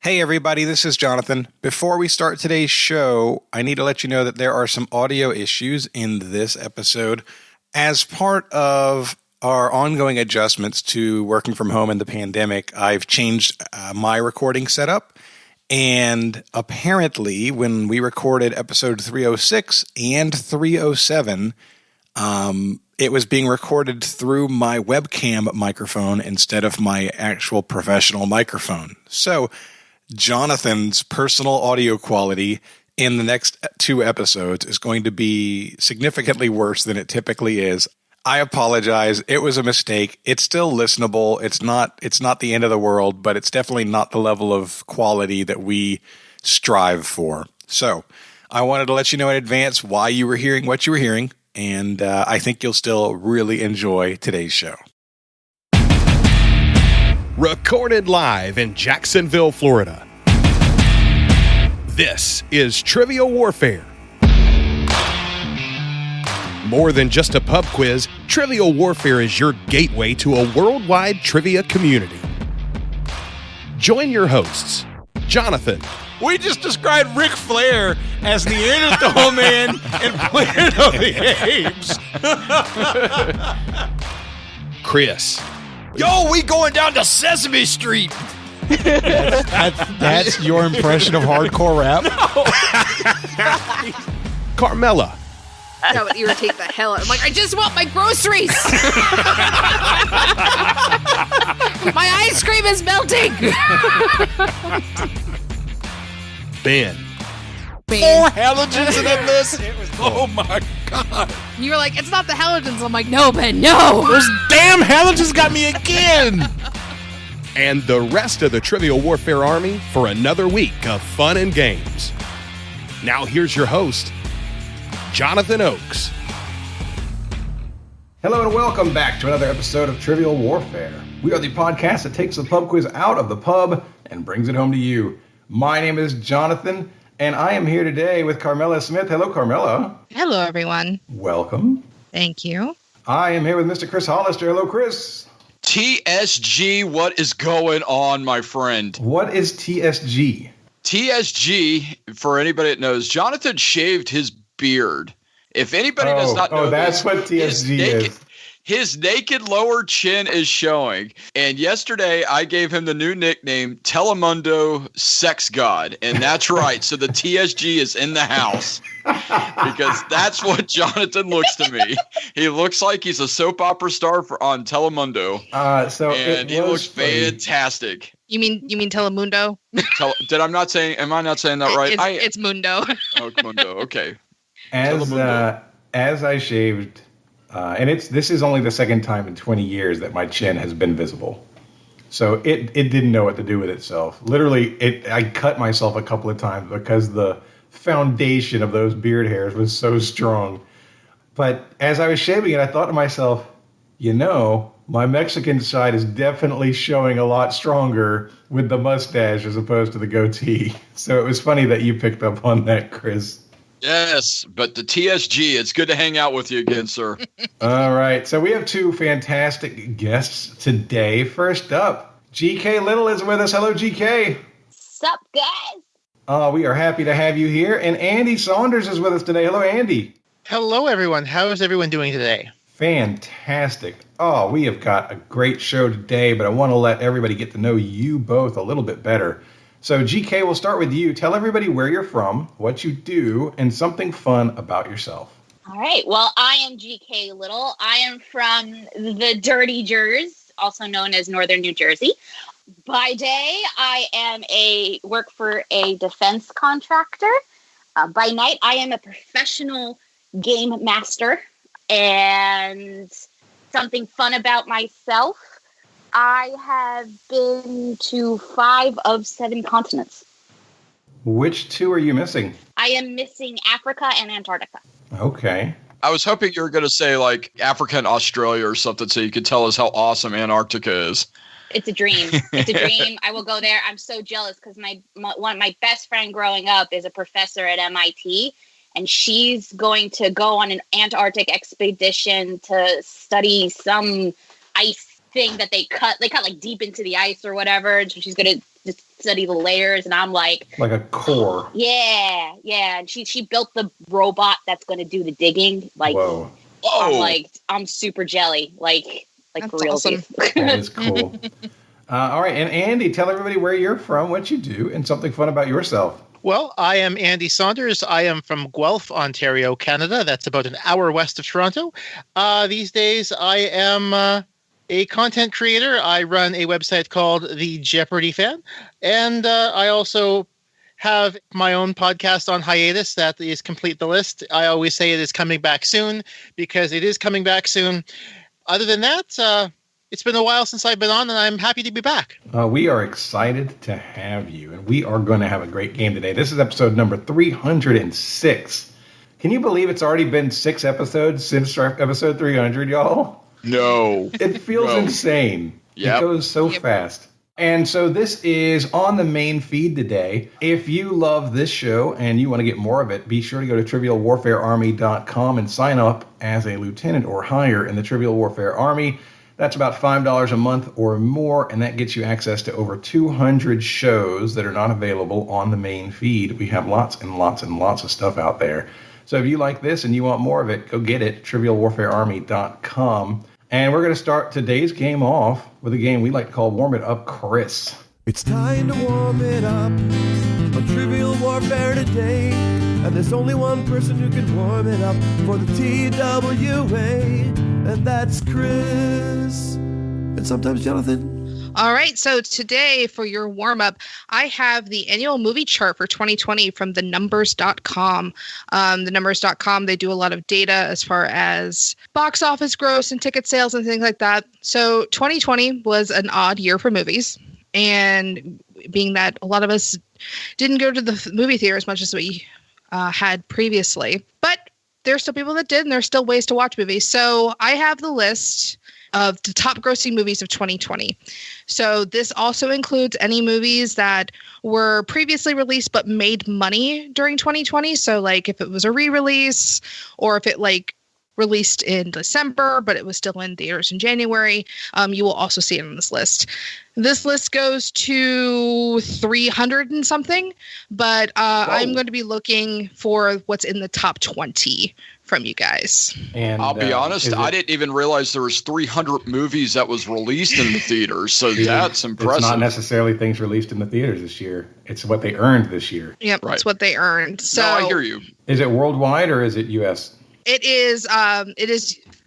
Hey everybody, this is Jonathan. Before we start today's show, I need to let you know that there are some audio issues in this episode. As part of our ongoing adjustments to working from home in the pandemic, I've changed my recording setup. And apparently, when we recorded episode 306 and 307, it was being recorded through my webcam microphone instead of my actual professional microphone. So Jonathan's personal audio quality in the next 2 episodes is going to be significantly worse than it typically is. I apologize. It was a mistake. It's still listenable. It's not the end of the world, but it's definitely not the level of quality that we strive for. So I wanted to let you know in advance why you were hearing what you were hearing, and I think you'll still really enjoy today's show. Recorded live in Jacksonville, Florida. This is Trivia Warfare. More than just a pub quiz, Trivia Warfare is your gateway to a worldwide trivia community. Join your hosts, Jonathan. We just described Ric Flair as Neanderthal Man and Planet of the Apes. Chris. Yo, we going down to Sesame Street. That's your impression of hardcore rap? No. Carmela. That would irritate the hell out. I'm like, I just want my groceries. My ice cream is melting. Ben. 4 halogens in that list. Oh my God. You were like, it's not the halogens. I'm like, no, Ben, no. Those damn halogens got me again. And the rest of the Trivia Warfare Army for another week of fun and games. Now here's your host, Jonathan Oakes. Hello and welcome back to another episode of Trivial Warfare. We are the podcast that takes the pub quiz out of the pub and brings it home to you. My name is Jonathan, and I am here today with Carmela Smith. Hello, Carmela. Hello, everyone. Welcome. Thank you. I am here with Mr. Chris Hollister. Hello, Chris. TSG, what is going on, my friend? What is TSG? TSG, for anybody that knows, Jonathan shaved his beard. If anybody does not know that's what TSG is. His naked lower chin is showing. And yesterday, I gave him the new nickname, Telemundo Sex God. And that's right. So the TSG is in the house. Because that's what Jonathan looks to me. He looks like he's a soap opera star on Telemundo. And he looks fantastic. You mean Telemundo? Am I not saying that right? It's Mundo. Oh, Mundo. Okay. As I shaved, and this is only the second time in 20 years that my chin has been visible. So it didn't know what to do with itself. Literally, I cut myself a couple of times because the foundation of those beard hairs was so strong. But as I was shaving it, I thought to myself, my Mexican side is definitely showing a lot stronger with the mustache as opposed to the goatee. So it was funny that you picked up on that, Chris. Yes, but the TSG, it's good to hang out with you again, sir. All right, so we have 2 fantastic guests today. First up, GK Lyttle is with us. Hello, GK. Sup, guys? We are happy to have you here. And Andy Saunders is with us today. Hello, Andy. Hello, everyone. How is everyone doing today? Fantastic. We have got a great show today, but I want to let everybody get to know you both a little bit better. So, GK, we'll start with you. Tell everybody where you're from, what you do, and something fun about yourself. All right. Well, I am GK Lyttle. I am from the Dirty Jers, also known as Northern New Jersey. By day, I work for a defense contractor. By night, I am a professional game master. And something fun about myself, I have been to 5 of 7 continents. Which 2 are you missing? I am missing Africa and Antarctica. Okay. I was hoping you were going to say like Africa and Australia or something so you could tell us how awesome Antarctica is. It's a dream. It's a dream. I will go there. I'm so jealous because my best friend growing up is a professor at MIT. And she's going to go on an Antarctic expedition to study some ice thing that they cut like deep into the ice or whatever, and so she's gonna just study the layers. And I'm like a core. Yeah. And she built the robot that's gonna do the digging. Like, whoa. I'm super jelly. Like That's for real. awesome. That is cool. All right, and Andy, tell everybody where you're from, what you do, and something fun about yourself. Well, I am Andy Saunders. I am from Guelph, Ontario, Canada. That's about an hour west of Toronto. These days, I am a content creator. I run a website called The Jeopardy Fan, and I also have my own podcast on hiatus that is Complete the List. I always say it is coming back soon because it is coming back soon. Other than that, it's been a while since I've been on, and I'm happy to be back. We are excited to have you, and we are going to have a great game today. This is episode number 306. Can you believe it's already been 6 episodes since episode 300, y'all? No. It feels insane. Yep. It goes so fast. And so this is on the main feed today. If you love this show and you want to get more of it, be sure to go to trivialwarfarearmy.com and sign up as a lieutenant or higher in the Trivial Warfare Army. That's about $5 a month or more, and that gets you access to over 200 shows that are not available on the main feed. We have lots and lots and lots of stuff out there. So if you like this and you want more of it, go get it, trivialwarfarearmy.com. And we're going to start today's game off with a game we like to call Warm It Up, Chris. It's time to warm it up on Trivial Warfare today. And there's only one person who can warm it up for the TWA. And that's Chris. And sometimes Jonathan. All right, so today for your warm-up, I have the annual movie chart for 2020 from thenumbers.com. Thenumbers.com, they do a lot of data as far as box office gross and ticket sales and things like that. So 2020 was an odd year for movies, and being that a lot of us didn't go to the movie theater as much as we had previously. But there's still people that did, and there's still ways to watch movies. So I have the list of the top grossing movies of 2020. So this also includes any movies that were previously released but made money during 2020. So like if it was a re-release, or if it like released in December but it was still in theaters in January, you will also see it on this list. This list goes to 300 and something, but I'm going to be looking for what's in the top 20 from you guys. And I'll be honest, I didn't even realize there was 300 movies that was released in the theaters, so that's impressive. It's not necessarily things released in the theaters this year. It's what they earned this year. Yep, right. It's what they earned. So no, I hear you. Is it worldwide or is it U.S.? It is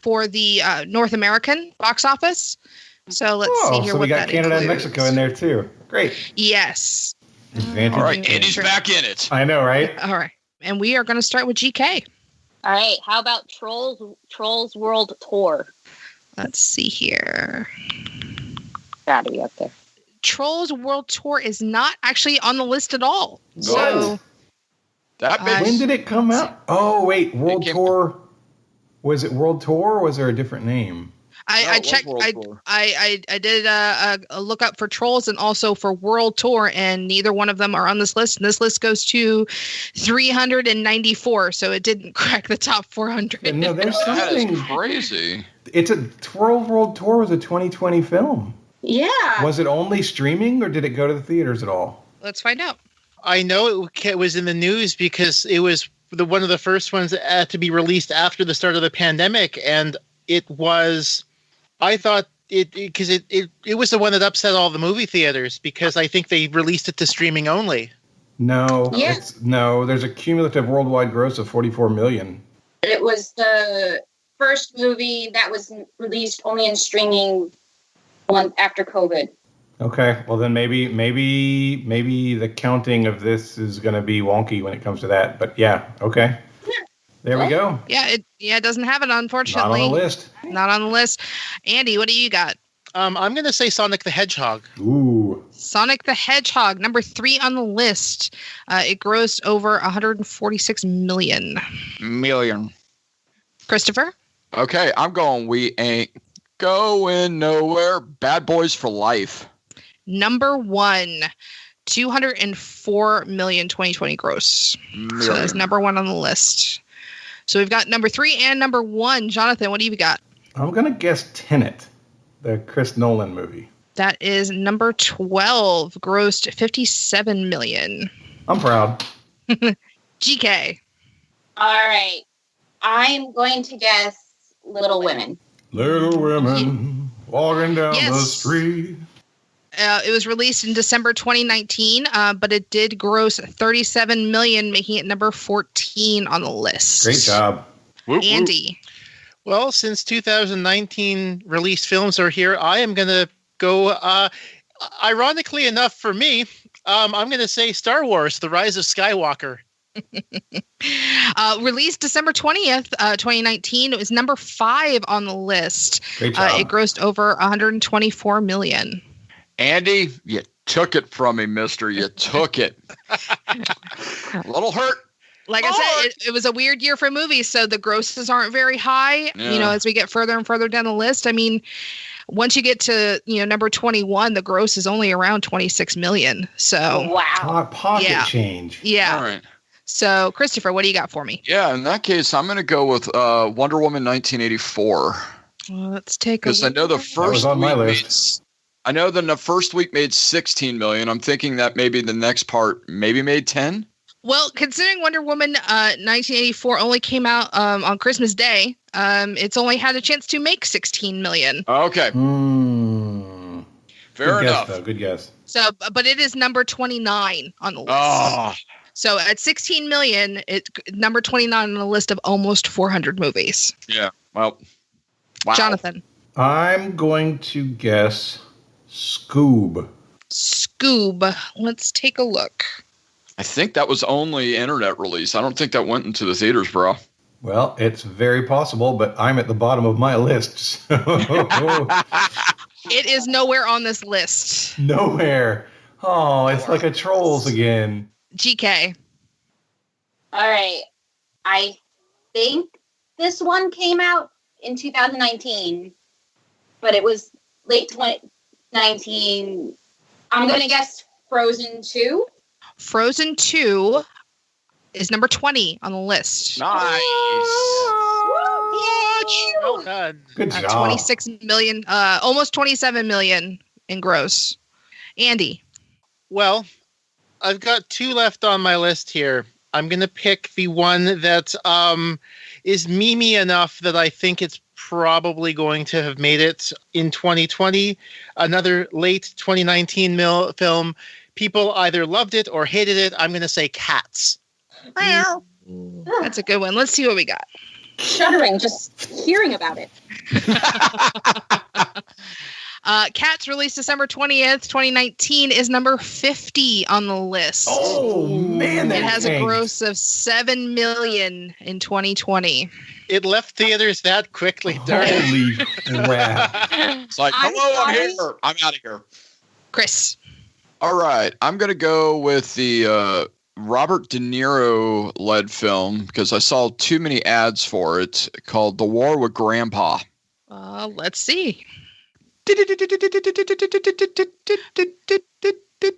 for the North American box office. So let's see here. So we got Canada includes. and Mexico in there too. Great. Yes. Advantage. All right, Andy's back in it. I know, right? All right, and we are going to start with GK. All right. How about Trolls World Tour? Let's see here. Gotta be up there. Trolls World Tour is not actually on the list at all. What? So when did it come out? Oh, wait. World Tour. Was it World Tour or was there a different name? I checked. I did a look up for Trolls and also for World Tour, and neither one of them are on this list. And this list goes to 394, so it didn't crack the top 400. No, there's something crazy. It's a World Tour was a 2020 film. Yeah. Was it only streaming or did it go to the theaters at all? Let's find out. I know it was in the news because it was one of the first ones to be released after the start of the pandemic, and it was. I thought it was the one that upset all the movie theaters because I think they released it to streaming only. No, there's a cumulative worldwide gross of 44 million. It was the first movie that was released only in streaming after COVID. Okay, well then maybe the counting of this is going to be wonky when it comes to that. But yeah, okay. There we go. Yeah, it doesn't have it, unfortunately. Not on the list. Not on the list. Andy, what do you got? I'm going to say Sonic the Hedgehog. Ooh. Sonic the Hedgehog, number 3 on the list. It grossed over 146 million. Christopher? Okay, I'm going We Ain't Going Nowhere. Bad Boys for Life. Number 1. 204 million 2020 gross. So that's number 1 on the list. So we've got number 3 and number 1. Jonathan, what do you got? I'm going to guess Tenet The Chris Nolan movie. That is number 12, grossed $57 million. I'm proud. GK. All right. I'm going to guess Little Women. Little women walking down the street. It was released in December 2019, but it did gross $37 million, making it number 14 on the list. Great job. Andy. Well, since 2019 released films are here, I am going to go, ironically enough for me, I'm going to say Star Wars, The Rise of Skywalker. Released December 20th, 2019. It was number 5 on the list. Great job. It grossed over $124 million. Andy, you took it from me, mister. You took it. A little hurt. Like I said, it was a weird year for movies, so the grosses aren't very high. Yeah. You know, as we get further and further down the list. I mean, once you get to, number 21, the gross is only around $26 million. So wow. Pocket change. Yeah. All right. So, Christopher, what do you got for me? Yeah, in that case, I'm going to go with Wonder Woman 1984. Well, let's take a Because I know the That first was on my week list. I know that the first week made 16 million. I'm thinking that maybe the next part maybe made 10. Well, considering Wonder Woman 1984 only came out on Christmas Day, it's only had a chance to make 16 million. Okay. Fair enough. Good guess. So, but it is number 29 on the list. Oh. So at 16 million, it's number 29 on the list of almost 400 movies. Yeah. Well. Wow. Jonathan. I'm going to guess Scoob. Scoob. Let's take a look. I think that was only internet release. I don't think that went into the theaters, bro. Well, it's very possible, but I'm at the bottom of my list. So It is nowhere on this list. nowhere. Oh, it's like a Trolls again. GK. All right. I think this one came out in 2019, but it was late 2019. I'm going to guess Frozen 2. Frozen 2 is number 20 on the list. Nice. Well done. Good job. 26 million, almost 27 million in gross. Andy. Well, I've got 2 left on my list here. I'm going to pick the one that is memey enough that I think it's probably going to have made it in 2020. Another late 2019 film. People either loved it or hated it. I'm going to say Cats. That's a good one. Let's see what we got. Shuddering just hearing about it. Cats, released December 20th, 2019, is number 50 on the list. Oh, man. It has a gross of 7 million in 2020. It left theaters that quickly, darn it. Holy crap. It's like, I'm hello, I'm sorry. here. I'm out of here. Chris. All right. I'm going to go with the Robert De Niro led film because I saw too many ads for it called The War with Grandpa. Let's see. The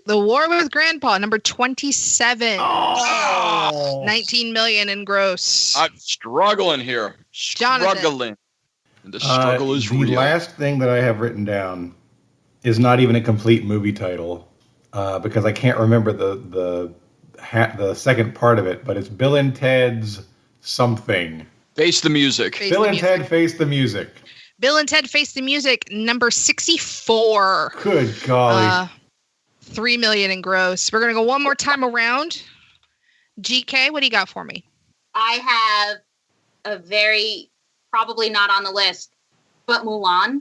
War with Grandpa, number 27. Oh. 19 million in gross. I'm struggling here. Jonathan. Struggling. And the struggle is the real. last thing that I have written down is not even a complete movie title because I can't remember the second part of it, but it's Bill and Ted's something. Face the music. Face Bill the and music. Ted Face the Music. Bill and Ted Face the Music, number 64. Good golly. 3 million in gross. We're going to go one more time around. GK, what do you got for me? I have a very, probably not on the list, but Mulan.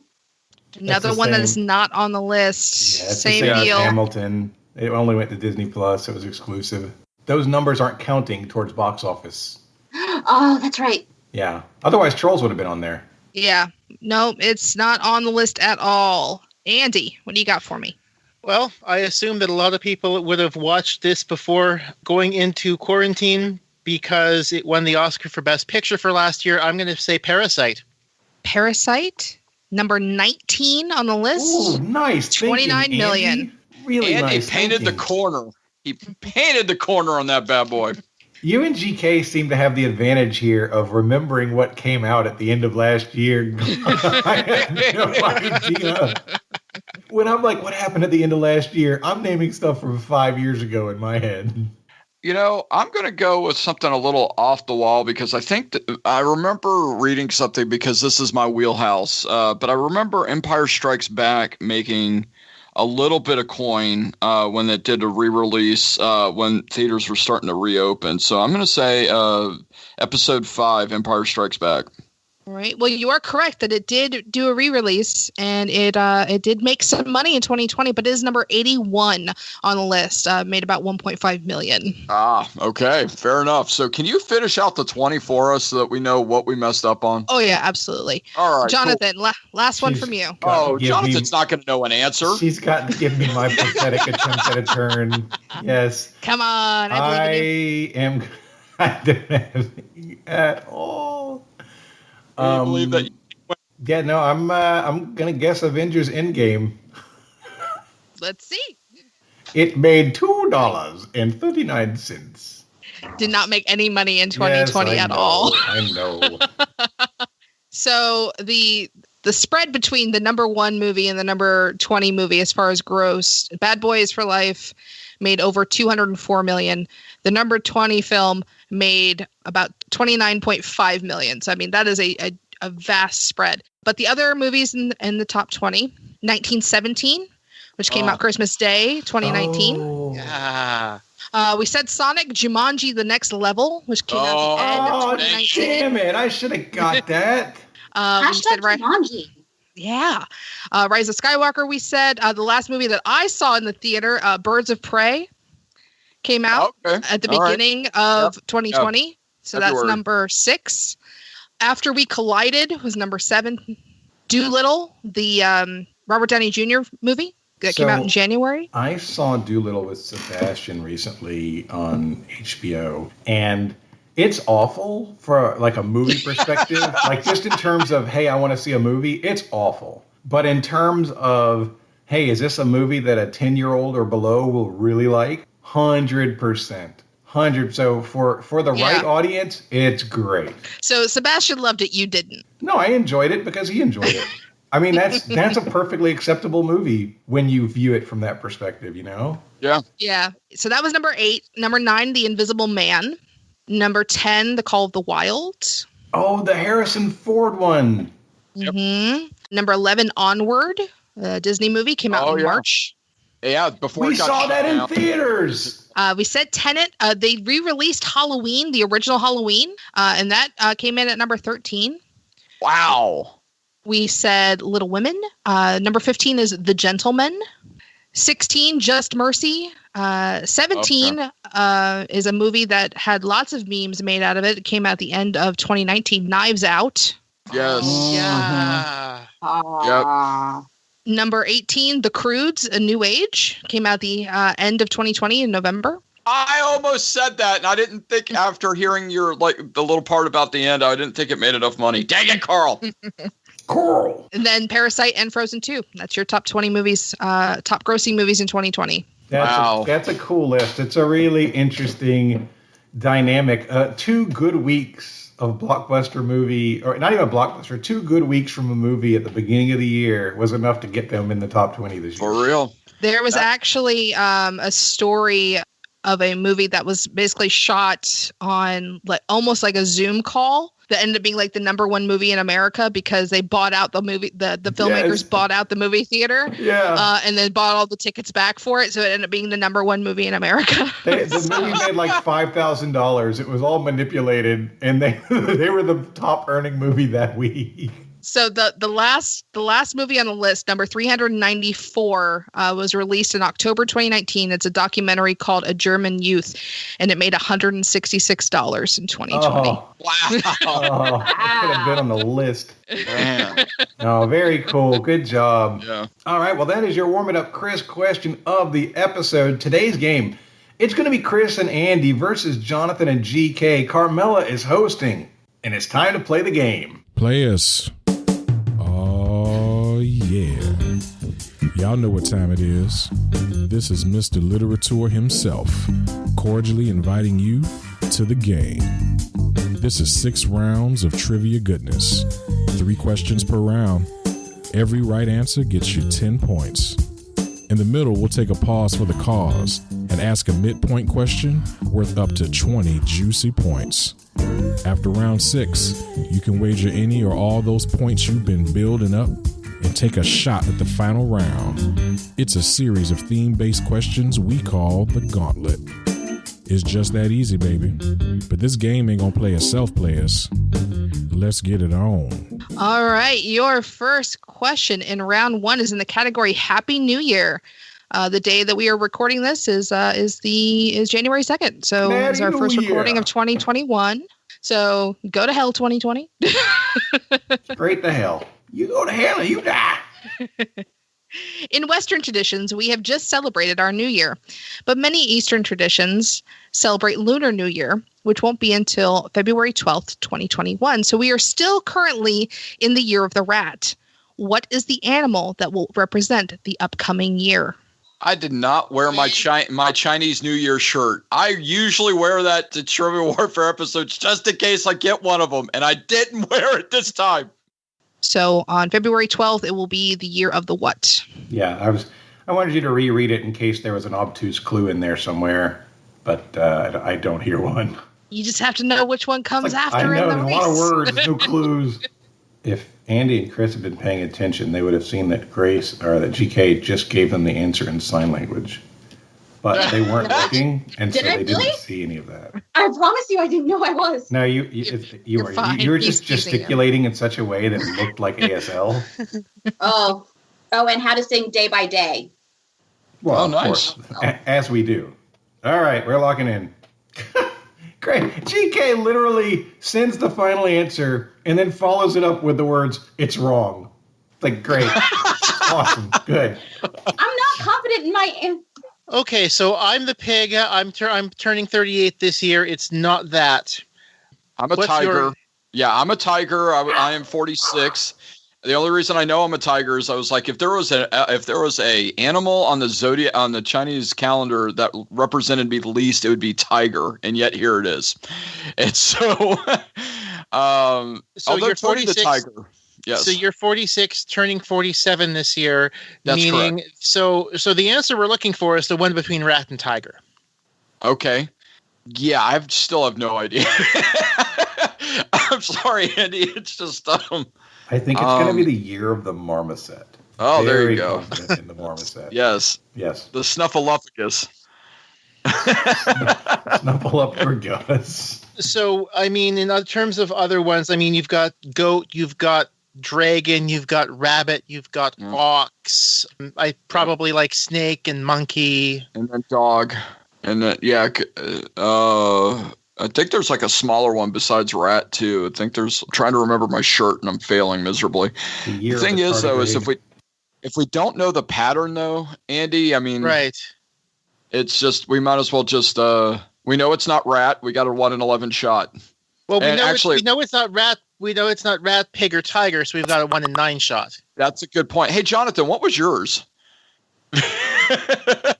Another the one that same. is not on the list. Yeah, it's the Same same as deal. Hamilton. It only went to Disney Plus. It was exclusive. Those numbers aren't counting towards box office. Oh, that's right. Yeah. Otherwise, Trolls would have been on there. Yeah. No, it's not on the list at all. Andy, what do you got for me? Well, I assume that a lot of people would have watched this before going into quarantine because it won the Oscar for Best Picture for last year. I'm going to say Parasite. Parasite, number 19 on the list. Ooh, nice. 29 thinking, million. Andy. Really And nice. he painted thinking. the corner. He painted the corner on that bad boy. You and GK seem to have the advantage here of remembering what came out at the end of last year. I have no idea. When I'm like, what happened at the end of last year? I'm naming stuff from 5 years ago in my head. You know, I'm going to go with something a little off the wall because I think that I remember reading something because this is my wheelhouse. But I remember Empire Strikes Back making a little bit of coin when it did a re-release when theaters were starting to reopen. So I'm going to say Episode 5, Empire Strikes Back. All right. Well, you are correct that it did do a re-release, and it did make some money in 2020, but it is number 81 on the list. Made about 1.5 million. Ah, okay, fair enough. So, can you finish out the 20 for us so that we know what we messed up on? Oh yeah, absolutely. All right, Jonathan. Cool. Last one from you. Oh, Jonathan's not going to know an answer. She's got to give me my pathetic attempt at a turn. Yes. Come on, I believe in you. I don't have anything at all. I believe that. Yeah, no, I'm gonna guess Avengers Endgame. Let's see. It made $2.39. Did not make any money in 2020 at all. I know. So the spread between the number 1 movie and the number 20 movie as far as gross, Bad Boys for Life made over 204 million. The number 20 film made about 29.5 million. So, I mean, that is a vast spread. But the other movies in the top 20, 1917, which came out Christmas Day, 2019. Oh. Yeah. We said Sonic, Jumanji, The Next Level, which came out at the end of 2019. Damn it. I should have got that. Hashtag Jumanji. Yeah. Rise of Skywalker, we said. The last movie that I saw in the theater, Birds of Prey, came out at the beginning of 2020. Yep. So that's number 6. After We Collided was number 7. Doolittle, the Robert Downey Jr. movie that came out in January. I saw Doolittle with Sebastian recently on HBO, and it's awful for like a movie perspective. Like just in terms of, hey, I want to see a movie, it's awful. But in terms of, hey, is this a movie that a 10-year-old or below will really like? 100%. So for the right audience, it's great. So Sebastian loved it, you didn't. No, I enjoyed it because he enjoyed it. I mean, that's a perfectly acceptable movie when you view it from that perspective, you know? Yeah. Yeah. So that was number 8. Number 9, The Invisible Man. Number 10, The Call of the Wild. Oh, the Harrison Ford one. Mm-hmm. Number 11, Onward. The Disney movie came out in March. Yeah, before we saw that in theaters. We said Tenet. They re-released Halloween, the original Halloween, and that came in at number 13. Wow. We said Little Women. Number 15 is The Gentleman. 16, Just Mercy. 17 is a movie that had lots of memes made out of it. It came out at the end of 2019. Knives Out. Yes. Yeah. Yep. Number 18, The Croods, A New Age, came out the end of 2020 in November. I almost said that, and I didn't think after hearing your the little part about the end, I didn't think it made enough money. Dang it, Carl. Carl. And then Parasite and Frozen 2. That's your top 20 movies, top grossing movies in 2020. That's a cool list. It's a really interesting dynamic. 2 good weeks of blockbuster movie, or not even a blockbuster, 2 good weeks from a movie at the beginning of the year was enough to get them in the top 20 this year. For real. There was actually a story of a movie that was basically shot on almost like a Zoom call that ended up being like the number 1 movie in America because they bought out the movie, the filmmakers bought out the movie theater, and then bought all the tickets back for it, so it ended up being the number 1 movie in America. The movie made like $5,000. It was all manipulated, and they were the top earning movie that week. So the last movie on the list, number 394, was released in October 2019. It's a documentary called A German Youth, and it made $166 in 2020. Oh, wow! It could have been on the list. Man. Oh, very cool. Good job. Yeah. All right. Well, that is your warm it up, Chris question of the episode. Today's game, it's going to be Chris and Andy versus Jonathan and GK. Carmela is hosting, and it's time to play the game. Players. Oh, yeah. Y'all know what time it is. This is Mr. Literature himself, cordially inviting you to the game. This is 6 rounds of trivia goodness. 3 questions per round. Every right answer gets you 10 points. In the middle, we'll take a pause for the cause and ask a midpoint question worth up to 20 juicy points. After round 6, you can wager any or all those points you've been building up and take a shot at the final round. It's a series of theme-based questions we call the Gauntlet. It's just that easy, baby. But this game ain't gonna play itself, players. Let's get it on. All right, your first question in round 1 is in the category Happy New Year. The day that we are recording this is January 2nd. So it's our first recording of 2021. So go to hell, 2020. Straight to hell. You go to hell and you die. In Western traditions, we have just celebrated our New Year, but many Eastern traditions celebrate Lunar New Year, which won't be until February 12th, 2021. So we are still currently in the year of the rat. What is the animal that will represent the upcoming year? I did not wear my Chinese New Year shirt. I usually wear that to Trivia Warfare episodes just in case I get one of them, and I didn't wear it this time. So on February 12th, it will be the year of the what? Yeah, I wanted you to reread it in case there was an obtuse clue in there somewhere, but I don't hear one. You just have to know which one comes after. I know, in the there's race. a lot of words, no clues. If Andy and Chris had been paying attention, they would have seen that that GK just gave them the answer in sign language. But they weren't looking, and so they didn't see any of that. I promise you, I didn't know I was. No, you were just gesticulating in such a way that it looked like ASL. Oh, and how to sing Day by Day. Well, nice. Of course, as we do. All right, we're locking in. Great. GK literally sends the final answer and then follows it up with the words, "It's wrong." Like, great. Awesome. Good. I'm not confident in my... Okay, so I'm the pig. I'm turning 38 this year. It's not that. I'm a tiger. Yeah, I'm a tiger. I am 46. The only reason I know I'm a tiger is I was like, if there was a animal on the zodiac on the Chinese calendar that represented me the least, it would be tiger, and yet here it is. And so, so you're 46. The tiger. Yes. So you're 46, turning 47 this year. That's meaning, correct. So the answer we're looking for is the one between rat and tiger. Okay. Yeah, I still have no idea. I'm sorry, Andy. It's just I think it's going to be the year of the marmoset. Oh, there you go. In the marmoset. Yes. The snuffleupagus. Snuffleupagus. So, I mean, in terms of other ones, I mean, you've got goat, you've got dragon, you've got rabbit, you've got ox. I probably like snake and monkey. And then dog. And then, I think there's like a smaller one besides rat, too. I'm trying to remember my shirt, and I'm failing miserably. The thing is, though, is if we don't know the pattern, though, Andy, I mean, right. It's just, we might as well just, we know it's not rat. We got a 1 in 11 shot. Well, we know it's not rat. We know it's not rat, pig, or tiger, so we've got a 1 in 9 shot. That's a good point. Hey, Jonathan, what was yours?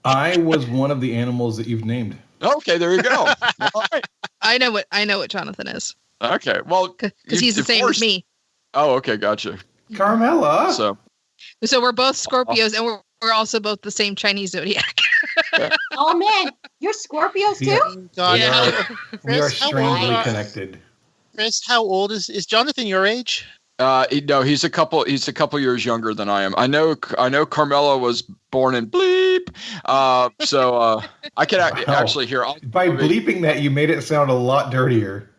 I was one of the animals that you've named. Okay, there you go. All right. I know what Jonathan is. Okay, well, because he's the same as me. Oh, okay, gotcha. Carmela. So we're both Scorpios, and we're also both the same Chinese zodiac. Oh man, you're Scorpios too? Yeah. We are strangely connected. Chris, how old is Jonathan? Your age? No, he's a couple years younger than I am. I know Carmela was born in bleep. So I can actually hear. By bleeping that, you made it sound a lot dirtier.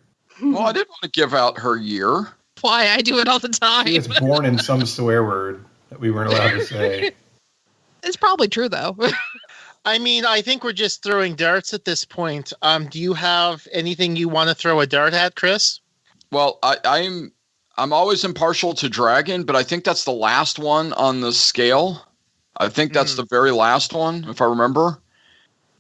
Well, I didn't want to give out her year. Why? I do it all the time. She was born in some swear word that we weren't allowed to say. It's probably true, though. I mean, I think we're just throwing darts at this point. Do you have anything you want to throw a dart at, Chris? Well, I'm always impartial to dragon, but I think that's the last one on the scale. I think that's the very last one, if I remember.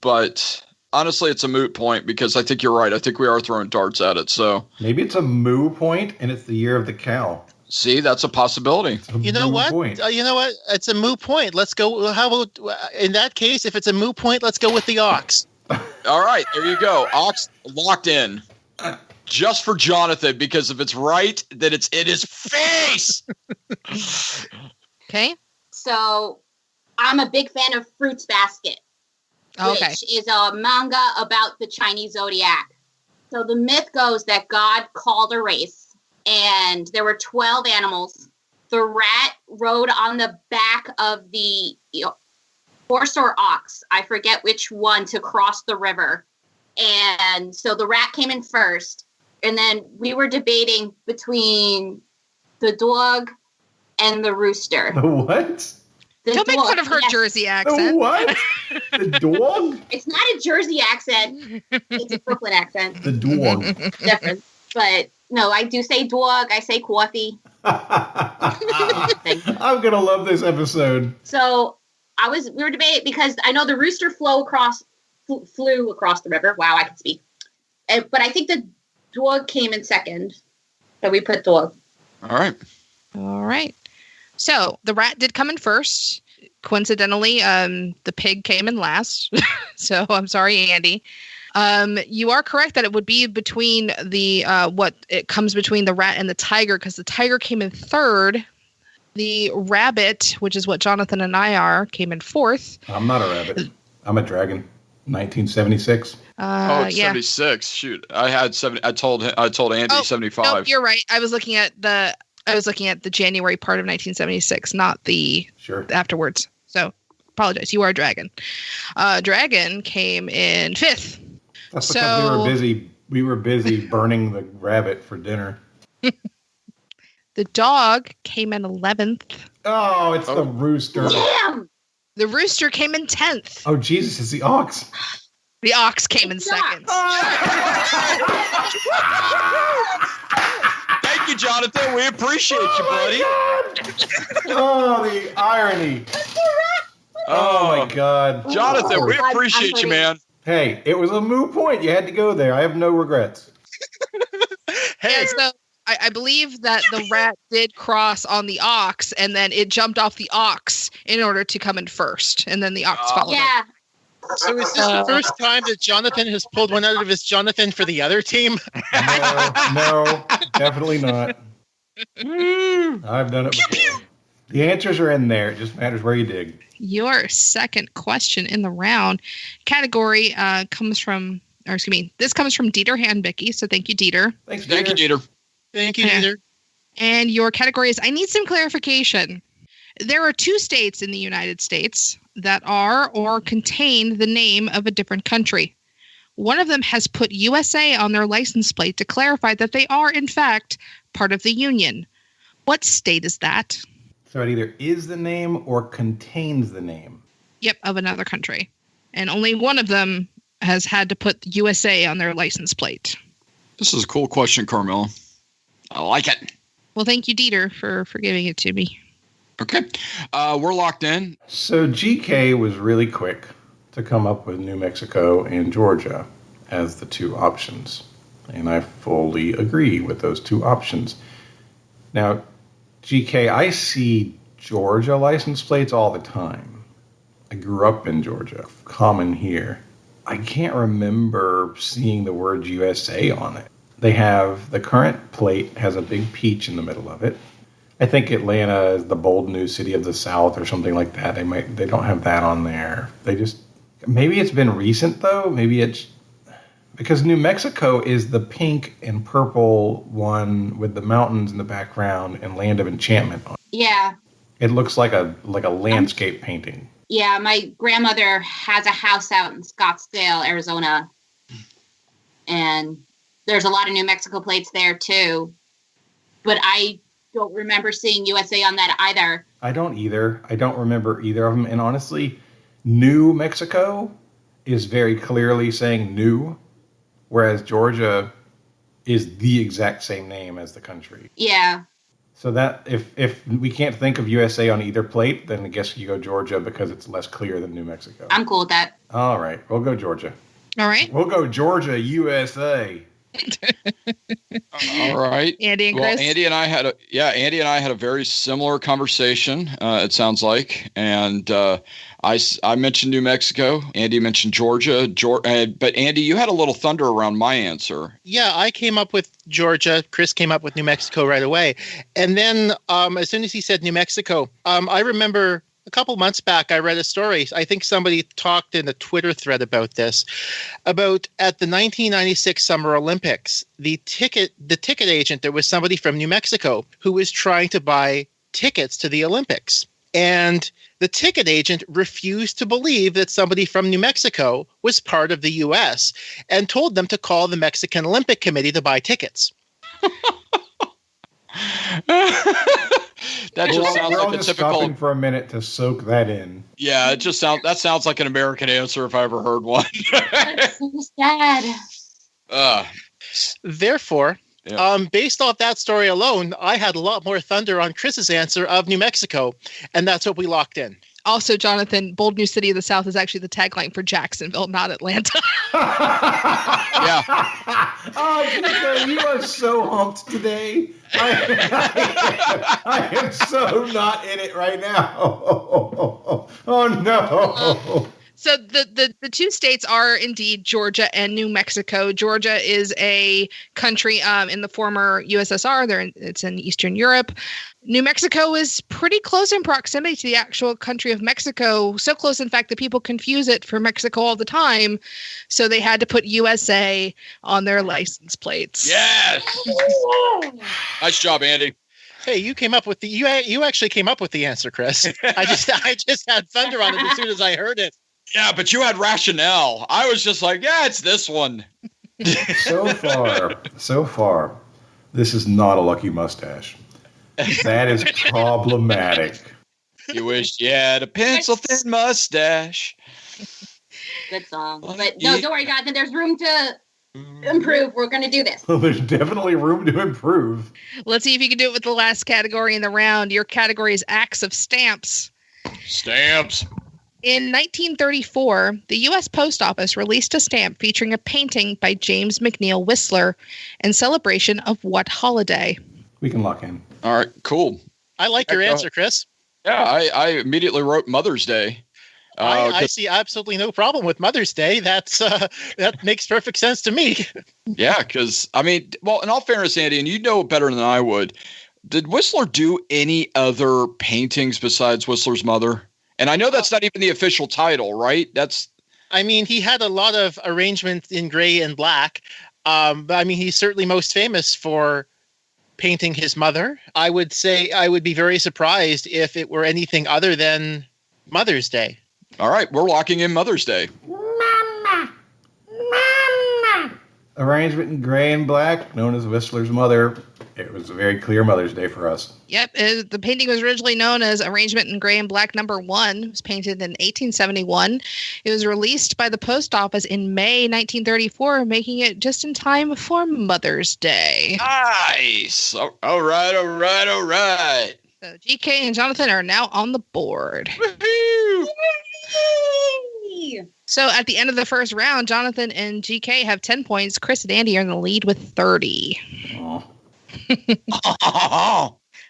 But honestly, it's a moot point because I think you're right. I think we are throwing darts at it. So maybe it's a moo point, and it's the year of the cow. See, that's a possibility. You know what? You know what? It's a moo point. Let's go. How about in that case? If it's a moo point, let's go with the ox. All right, there you go. Ox locked in. Just for Jonathan, because if it's right, then it's in his face. Okay. So I'm a big fan of Fruits Basket, which is a manga about the Chinese zodiac. So the myth goes that God called a race, and there were 12 animals. The rat rode on the back of the horse or ox, I forget which one, to cross the river. And so the rat came in first. And then we were debating between the dog and the rooster. The what? Don't make fun of her Jersey accent. The what? The dog? It's not a Jersey accent. It's a Brooklyn accent. The dog. Different. But no, I do say dog. I say coffee. I'm going to love this episode. So we were debating because I know the rooster flew across the river. Wow, I can speak. But I think the dog came in second. So we put dog. All right. So the rat did come in first. Coincidentally, the pig came in last. So I'm sorry, Andy. You are correct that it would be between it comes between the rat and the tiger, because the tiger came in third. The rabbit, which is what Jonathan and I are, came in fourth. I'm not a rabbit. I'm a dragon. 1976. It's 76. Shoot, I had 70. I told Andy 75. No, you're right. I was looking at the January part of 1976, not the afterwards. So apologize. You are a dragon. Dragon came in fifth. That's because we were busy burning the rabbit for dinner. The dog came in 11th. Oh, it's the rooster. Damn! The rooster came in 10th. Oh, Jesus, it's the ox. The ox came in second. Thank you, Jonathan. We appreciate you, buddy. Oh, the irony. Oh, my God. Jonathan, we appreciate you, man. Hey, it was a moot point. You had to go there. I have no regrets. Hey. Yeah, so I believe that the rat did cross on the ox, and then it jumped off the ox in order to come in first, and then the ox followed. Yeah. So is this the first time that Jonathan has pulled one out of his Jonathan for the other team? No, definitely not. I've done it before. The answers are in there. It just matters where you dig. Your second question in the round category comes from Dieter Handbicky. So thank you, Dieter. Thanks, Dieter. Thank you, Dieter. Thank you, Dieter. And your category is, I need some clarification. There are 2 states in the United States that are or contain the name of a different country. One of them has put USA on their license plate to clarify that they are, in fact, part of the Union. What state is that? So it either is the name or contains the name. Yep, of another country. And only one of them has had to put USA on their license plate. This is a cool question, Carmela. I like it. Well, thank you, Dieter, for giving it to me. Okay. We're locked in. So GK was really quick to come up with New Mexico and Georgia as the 2 options. And I fully agree with those 2 options. Now, GK, I see Georgia license plates all the time. I grew up in Georgia. Common here. I can't remember seeing the word USA on it. They have, the current plate has a big peach in the middle of it. I think Atlanta is the bold new city of the South or something like that. They don't have that on there. Maybe it's been recent though. Maybe it's because New Mexico is the pink and purple one with the mountains in the background and Land of Enchantment on it. Yeah. It looks like a landscape painting. Yeah, my grandmother has a house out in Scottsdale, Arizona. And there's a lot of New Mexico plates there too. But I don't remember seeing USA on that either. I don't either. I don't remember either of them. And honestly, New Mexico is very clearly saying new, whereas Georgia is the exact same name as the country. Yeah. So that if we can't think of USA on either plate, then I guess you go Georgia because it's less clear than New Mexico. I'm cool with that. All right. We'll go Georgia. All right. We'll go Georgia, USA. All right. Andy and well, Chris? Andy and I had a very similar conversation, it sounds like. And I mentioned New Mexico. Andy mentioned Georgia. But Andy, you had a little thunder around my answer. Yeah, I came up with Georgia. Chris came up with New Mexico right away. And then as soon as he said New Mexico, I remember a couple months back, I read a story. I think somebody talked in a Twitter thread about this, about at the 1996 Summer Olympics, the ticket agent, there was somebody from New Mexico who was trying to buy tickets to the Olympics. And the ticket agent refused to believe that somebody from New Mexico was part of the U.S. and told them to call the Mexican Olympic Committee to buy tickets. That just sounds we're all like a just typical. stopping for a minute to soak that in. Yeah, that sounds like an American answer if I ever heard one. That's so sad. Therefore, Yeah. based off that story alone, I had a lot more thunder on Chris's answer of New Mexico, and that's what we locked in. Also, Jonathan, Bold New City of the South is actually the tagline for Jacksonville, not Atlanta. Yeah. Oh, GK, you are so humped today. I am so not in it right now. Oh, no. So the two states are indeed Georgia and New Mexico. Georgia is a country in the former USSR. It's in Eastern Europe. New Mexico is pretty close in proximity to the actual country of Mexico. So close, in fact, that people confuse it for Mexico all the time. So they had to put USA on their license plates. Yes. Nice job, Andy. Hey, you came up with you actually came up with the answer, Chris. I just had thunder on it as soon as I heard it. Yeah, but you had rationale. I was just like, yeah, it's this one. So far, this is not a lucky mustache. That is problematic. You wish you had a pencil-thin mustache. Good song. But no, don't worry, Jonathan. There's room to improve. We're going to do this. Well, there's definitely room to improve. Let's see if you can do it with the last category in the round. Your category is acts of stamps. Stamps. In 1934, the U.S. Post Office released a stamp featuring a painting by James McNeill Whistler in celebration of what holiday? We can lock in. All right, cool. I like your answer, Chris. Yeah, I immediately wrote Mother's Day. I see absolutely no problem with Mother's Day. That makes perfect sense to me. Yeah, because, I mean, well, in all fairness, Andy, and you know better than I would, did Whistler do any other paintings besides Whistler's Mother? And I know that's not even the official title, right? I mean, he had a lot of arrangements in gray and black. But I mean, he's certainly most famous for painting his mother. I would say I would be very surprised if it were anything other than Mother's Day. All right, we're locking in Mother's Day. Mama. Arrangement in gray and black, known as Whistler's Mother. It was a very clear Mother's Day for us. Yep. The painting was originally known as Arrangement in Gray and Black No. 1. It was painted in 1871. It was released by the post office in May 1934, making it just in time for Mother's Day. Nice. All right. So GK and Jonathan are now on the board. Woo-hoo! So at the end of the first round, Jonathan and GK have 10 points. Chris and Andy are in the lead with 30.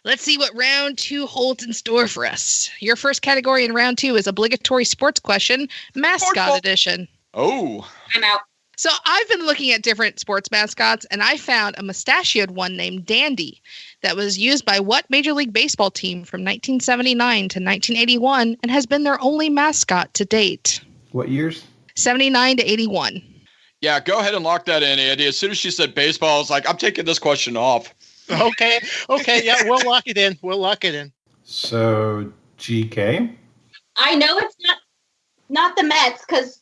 Let's see what round 2 holds in store for us. Your first category in round 2 is obligatory sports question, mascot edition. Oh. I'm out. So I've been looking at different sports mascots, and I found a mustachioed one named Dandy that was used by what Major League Baseball team from 1979 to 1981 and has been their only mascot to date. What years? 79 to 81. Yeah, go ahead and lock that in, Andy. As soon as she said baseball, I was like, I'm taking this question off. Okay, yeah, we'll lock it in. So, GK? I know it's not the Mets because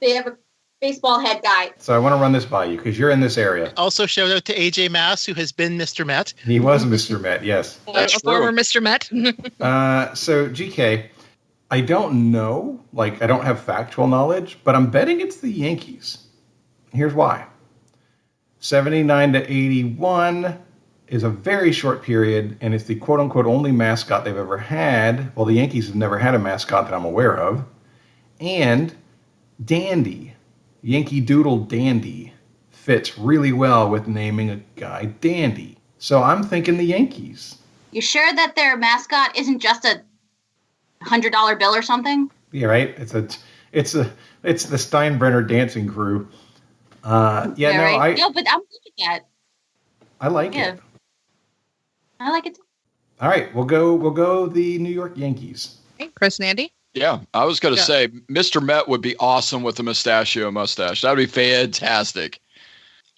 they have a baseball head guy. So I want to run this by you because you're in this area. Also, shout out to AJ Mass, who has been Mr. Met. He was Mr. Met, yes. A former Mr. Met. So, GK, I don't know, I don't have factual knowledge, but I'm betting it's the Yankees. Here's why. 79 to 81 is a very short period, and it's the quote-unquote only mascot they've ever had. Well, the Yankees have never had a mascot that I'm aware of. And Dandy, Yankee Doodle Dandy, fits really well with naming a guy Dandy. So I'm thinking the Yankees. You sure that their mascot isn't just a $100 bill or something? Yeah, right. It's the Steinbrenner dancing crew. Right. No, but I'm good at that. I like it. I like it too. All right, we'll go the New York Yankees. Hey, Chris and Andy. Yeah, I was going to say Mr. Met would be awesome with a mustachio mustache. That would be fantastic.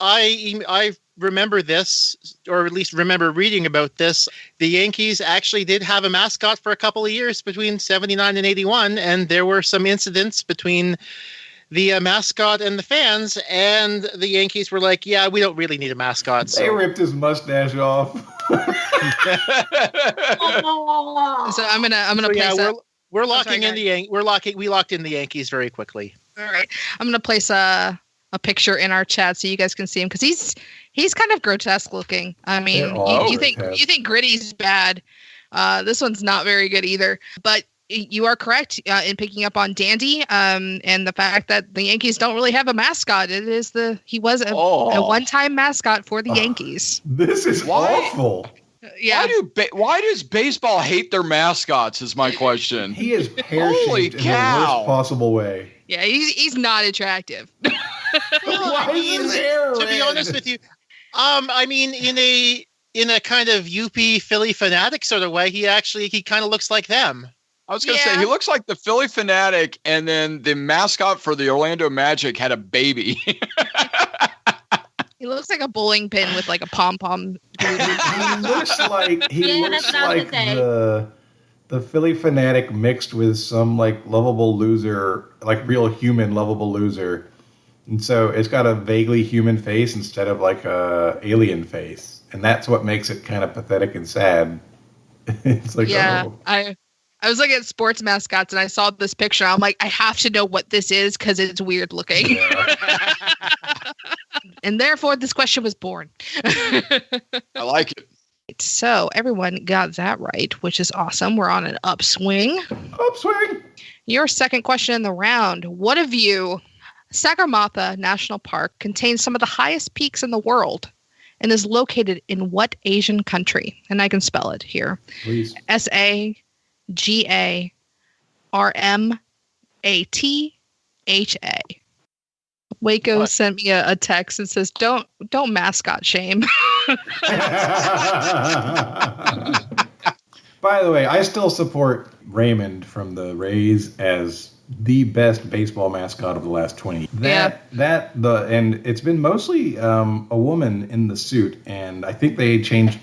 I remember this, or at least remember reading about this. The Yankees actually did have a mascot for a couple of years between 79 and 81, and there were some incidents between the mascot and the fans, and the Yankees were like, yeah, we don't really need a mascot. So. They ripped his mustache off. So I'm gonna place we're locking in the we locked in the Yankees very quickly. All right, I'm gonna place a picture in our chat so you guys can see him, because he's kind of grotesque looking. I mean, you think Gritty's bad. This one's not very good either, but you are correct in picking up on Dandy, and the fact that the Yankees don't really have a mascot. He was a one-time mascot for the Yankees. This is awful. Yeah. Why does baseball hate their mascots? Is my question. He is pear-shaped in the worst possible way. Yeah, he's not attractive. To be honest with you, I mean, in a kind of Yuppie Philly fanatic sort of way, he kind of looks like them. I was going to say, he looks like the Philly Fanatic, and then the mascot for the Orlando Magic had a baby. He looks like a bowling pin with like a pom-pom. He looks like the Philly Fanatic mixed with some like lovable loser, like real human lovable loser. And so it's got a vaguely human face instead of like a alien face. And that's what makes it kind of pathetic and sad. It's like, I was looking at sports mascots and I saw this picture. I'm like, I have to know what this is because it's weird looking. Yeah. And therefore, this question was born. I like it. So everyone got that right, which is awesome. We're on an upswing. Your second question in the round. What of you? Sagarmatha National Park contains some of the highest peaks in the world and is located in what Asian country? And I can spell it here. Please. SAGARMATHA. Waco sent me a text and says, "Don't mascot shame." By the way, I still support Raymond from the Rays as the best baseball mascot of the last 20 years. And it's been mostly a woman in the suit, and I think they changed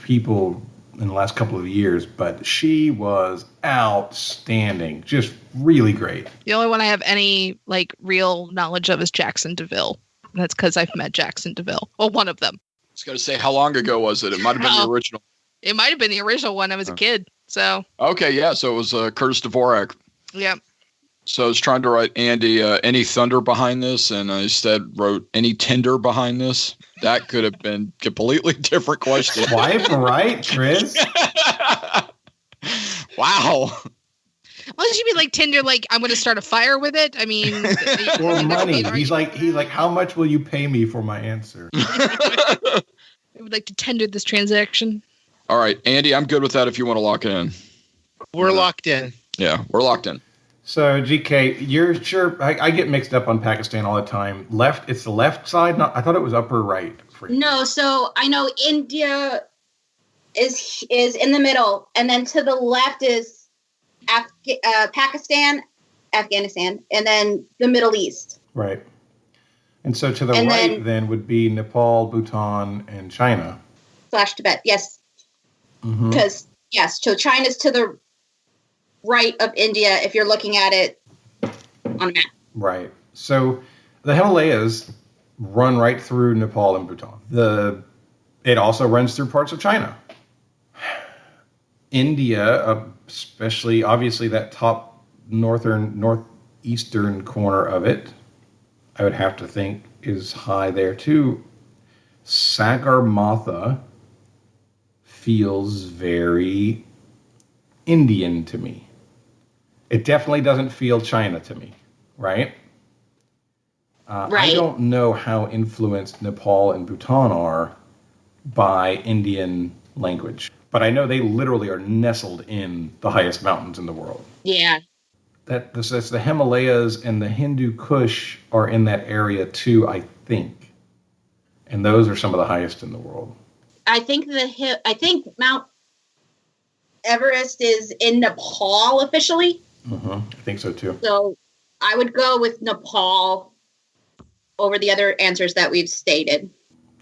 people in the last couple of years, but she was outstanding, just really great. The only one I have any like real knowledge of is Jackson DeVille. That's because I've met Jackson DeVille. Well, one of them. I was going to say, how long ago was it? It might have been the original. It might have been the original when I was a kid. So okay, yeah. So it was Curtis Dvorak. Yeah. So I was trying to write Andy any thunder behind this, and I instead wrote any tender behind this. That could have been a completely different question. Swipe right, Chris. Wow. Unless you mean like Tinder, like I'm going to start a fire with it. I mean, or money. He's like, how much will you pay me for my answer? I would like to tender this transaction. All right, Andy, I'm good with that. If you want to lock it in, we're locked in. Yeah, we're locked in. So GK, you're sure? I get mixed up on Pakistan all the time. Left, it's the left side. I thought it was upper right. No, so I know India is in the middle, and then to the left is Pakistan, Afghanistan, and then the Middle East. Right. And so to the right then would be Nepal, Bhutan, and China. / Tibet, yes. Because, yes, so China's to the right of India if you're looking at it on a map. Right. So the Himalayas run right through Nepal and Bhutan. It also runs through parts of China. India, especially obviously that top northeastern corner of it, I would have to think is high there too. Sagarmatha feels very Indian to me. It definitely doesn't feel China to me, right? Right. I don't know how influenced Nepal and Bhutan are by Indian language, but I know they literally are nestled in the highest mountains in the world. Yeah. That's the Himalayas and the Hindu Kush are in that area too, I think, and those are some of the highest in the world. I think Mount Everest is in Nepal officially. I think so too. So I would go with Nepal over the other answers that we've stated.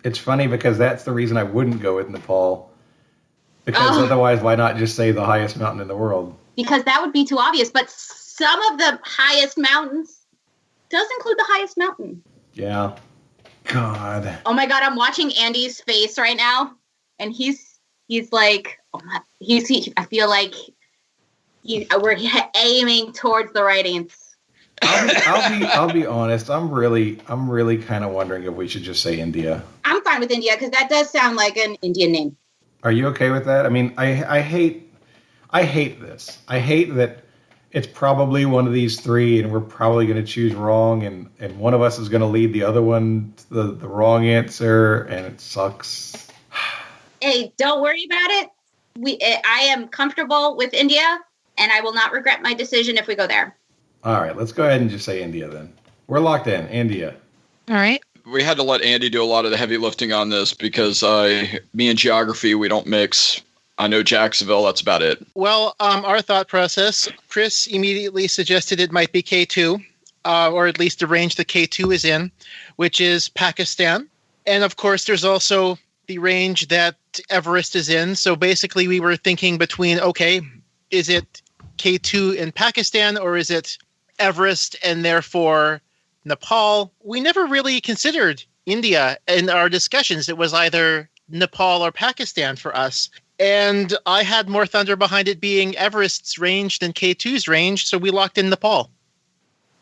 It's funny because that's the reason I wouldn't go with Nepal. Because otherwise, why not just say the highest mountain in the world? Because that would be too obvious. But some of the highest mountains does include the highest mountain. Yeah. God. Oh my God, I'm watching Andy's face right now, and he's like, I feel like we're aiming towards the right answer. I'll be honest. I'm really kind of wondering if we should just say India. I'm fine with India because that does sound like an Indian name. Are you okay with that? I mean, I hate this. I hate that it's probably one of these three, and we're probably going to choose wrong, and one of us is going to lead the other one to the wrong answer, and it sucks. Hey, don't worry about it. I am comfortable with India, and I will not regret my decision if we go there. All right, let's go ahead and just say India then. We're locked in. India. All right. We had to let Andy do a lot of the heavy lifting on this because me and geography, we don't mix. I know Jacksonville, that's about it. Well, our thought process, Chris immediately suggested it might be K2, or at least the range that K2 is in, which is Pakistan. And of course, there's also the range that Everest is in. So basically, we were thinking between, okay, is it K2 in Pakistan, or is it Everest and therefore Nepal? We never really considered India in our discussions. It was either Nepal or Pakistan for us. And I had more thunder behind it being Everest's range than K2's range, so we locked in Nepal.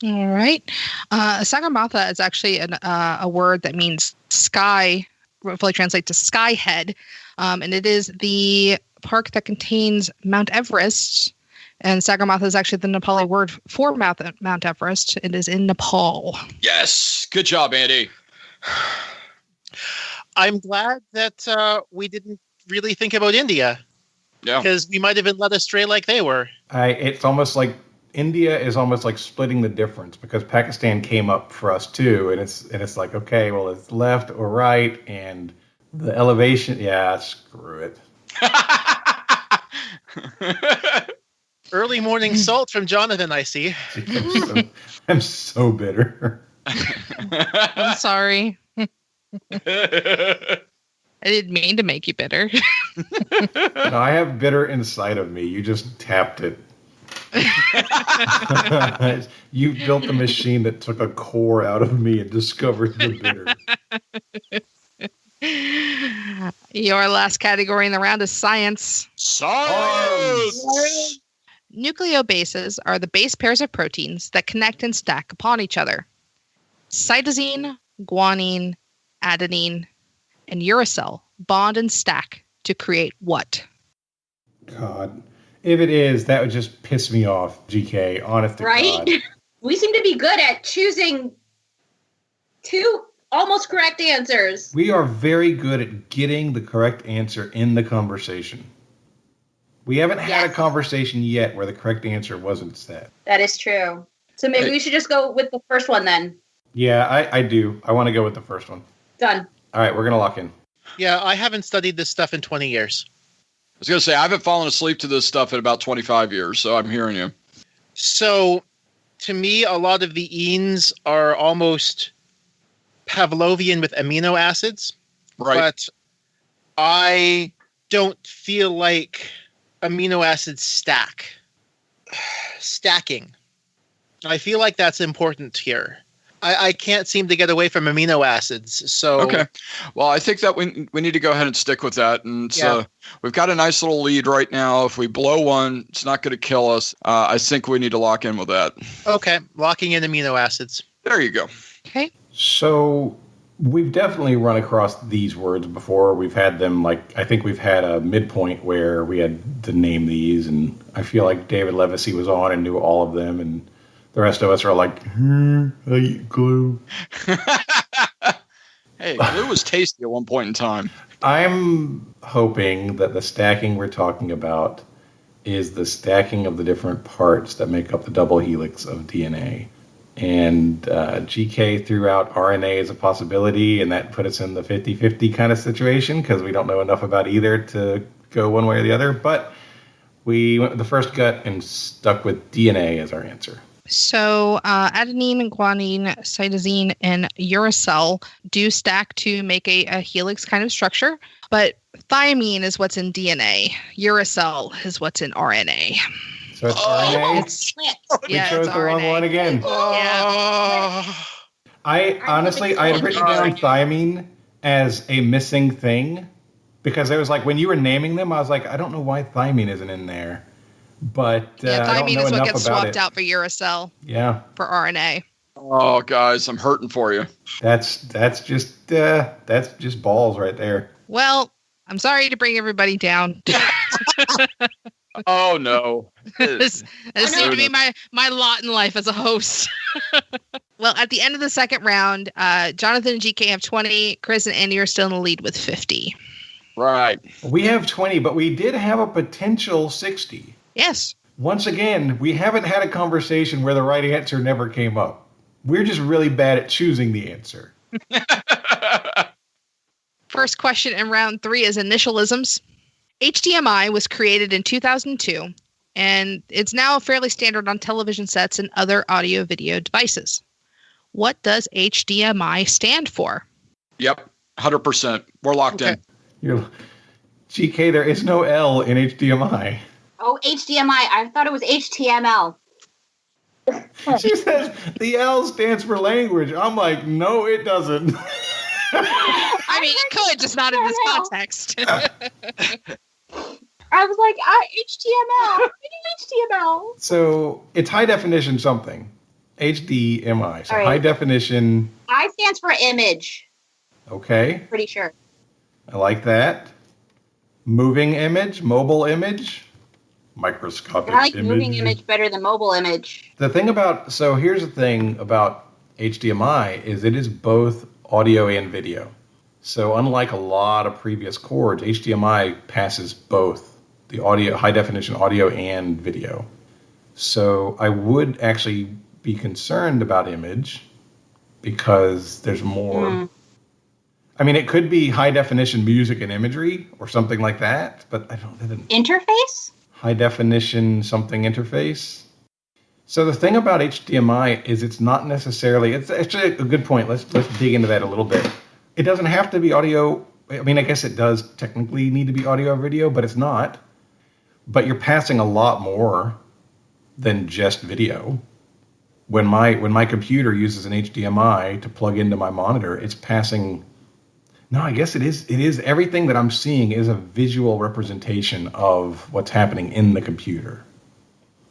All right. Sagarmatha is actually a word that means sky, roughly translate to sky head. And it is the park that contains Mount Everest. And Sagarmatha is actually the Nepali word for Mount Everest. It is in Nepal. Yes. Good job, Andy. I'm glad that we didn't really think about India. Yeah. Because we might have been led astray like they were. It's almost like India is almost like splitting the difference because Pakistan came up for us too. And it's like, okay, well, it's left or right. And the elevation. Yeah, screw it. Early morning salt from Jonathan, I see. I'm so bitter. I'm sorry. I didn't mean to make you bitter. No, I have bitter inside of me. You just tapped it. You built a machine that took a core out of me and discovered the bitter. Your last category in the round is science. Science! Nucleobases are the base pairs of proteins that connect and stack upon each other. Cytosine, guanine, adenine, and uracil bond and stack to create what? God. If it is, that would just piss me off, GK. Honest to right? God. We seem to be good at choosing two almost correct answers. We are very good at getting the correct answer in the conversation. We haven't had a conversation yet where the correct answer wasn't said. That is true. So maybe we should just go with the first one then. Yeah, I do. I want to go with the first one. Done. All right, we're going to lock in. Yeah, I haven't studied this stuff in 20 years. I was going to say, I haven't fallen asleep to this stuff in about 25 years, so I'm hearing you. So, to me, a lot of the enes are almost Pavlovian with amino acids. Right. But I don't feel like amino acids stack. Stacking. I feel like that's important here. I can't seem to get away from amino acids. So okay. Well, I think that we need to go ahead and stick with that. And so we've got a nice little lead right now. If we blow one, it's not going to kill us. I think we need to lock in with that. Okay. Locking in amino acids. There you go. Okay. So we've definitely run across these words before. We've had them I think we've had a midpoint where we had to name these. And I feel like David Levesey was on and knew all of them. And The rest of us are like, I eat glue. Hey, glue was tasty at one point in time. I'm hoping that the stacking we're talking about is the stacking of the different parts that make up the double helix of DNA. And GK threw out RNA as a possibility, and that put us in the 50-50 kind of situation because we don't know enough about either to go one way or the other. But we went with the first gut and stuck with DNA as our answer. So adenine, guanine, cytosine, and uracil do stack to make a helix kind of structure, but thymine is what's in DNA. Uracil is what's in RNA. So it's RNA? We chose the wrong one again. Yeah. I honestly, I had written down thymine as a missing thing because it was like when you were naming them, I was like, I don't know why thymine isn't in there. But thymine is what gets swapped it. out for uracil. Yeah. For RNA. Oh, guys, I'm hurting for you. That's just balls right there. Well, I'm sorry to bring everybody down. Oh no! This seemed to be my lot in life as a host. Well, at the end of the second round, Jonathan and GK have 20. Chris and Andy are still in the lead with 50. Right. We have 20, but we did have a potential 60. Yes. Once again, we haven't had a conversation where the right answer never came up. We're just really bad at choosing the answer. First question in round 3 is initialisms. HDMI was created in 2002, and it's now fairly standard on television sets and other audio-video devices. What does HDMI stand for? Yep, 100%. We're locked in. GK, there is no L in HDMI. Oh, HDMI. I thought it was HTML. She says the L stands for language. I'm like, no, it doesn't. I mean, it could, just not in this context. I was like, HTML. HTML. So it's high definition something. HDMI. So right. High definition. I stands for image. Okay. Pretty sure. I like that. Moving image, mobile image, microscopic I like image. moving image better than mobile image. The thing about, so here's the thing about HDMI is it is both audio and video. So unlike a lot of previous cords, HDMI passes both the audio, high definition audio and video. So I would actually be concerned about image because there's more. I mean, it could be high definition music and imagery or something like that, but I don't. Interface? High definition something interface. So the thing about HDMI is it's not necessarily. It's actually a good point. Let's dig into that a little bit. It doesn't have to be audio. I mean, I guess it does technically need to be audio or video, but it's not. But you're passing a lot more than just video. When my computer uses an HDMI to plug into my monitor, it's passing. No, I guess it is. It is everything that I'm seeing is a visual representation of what's happening in the computer.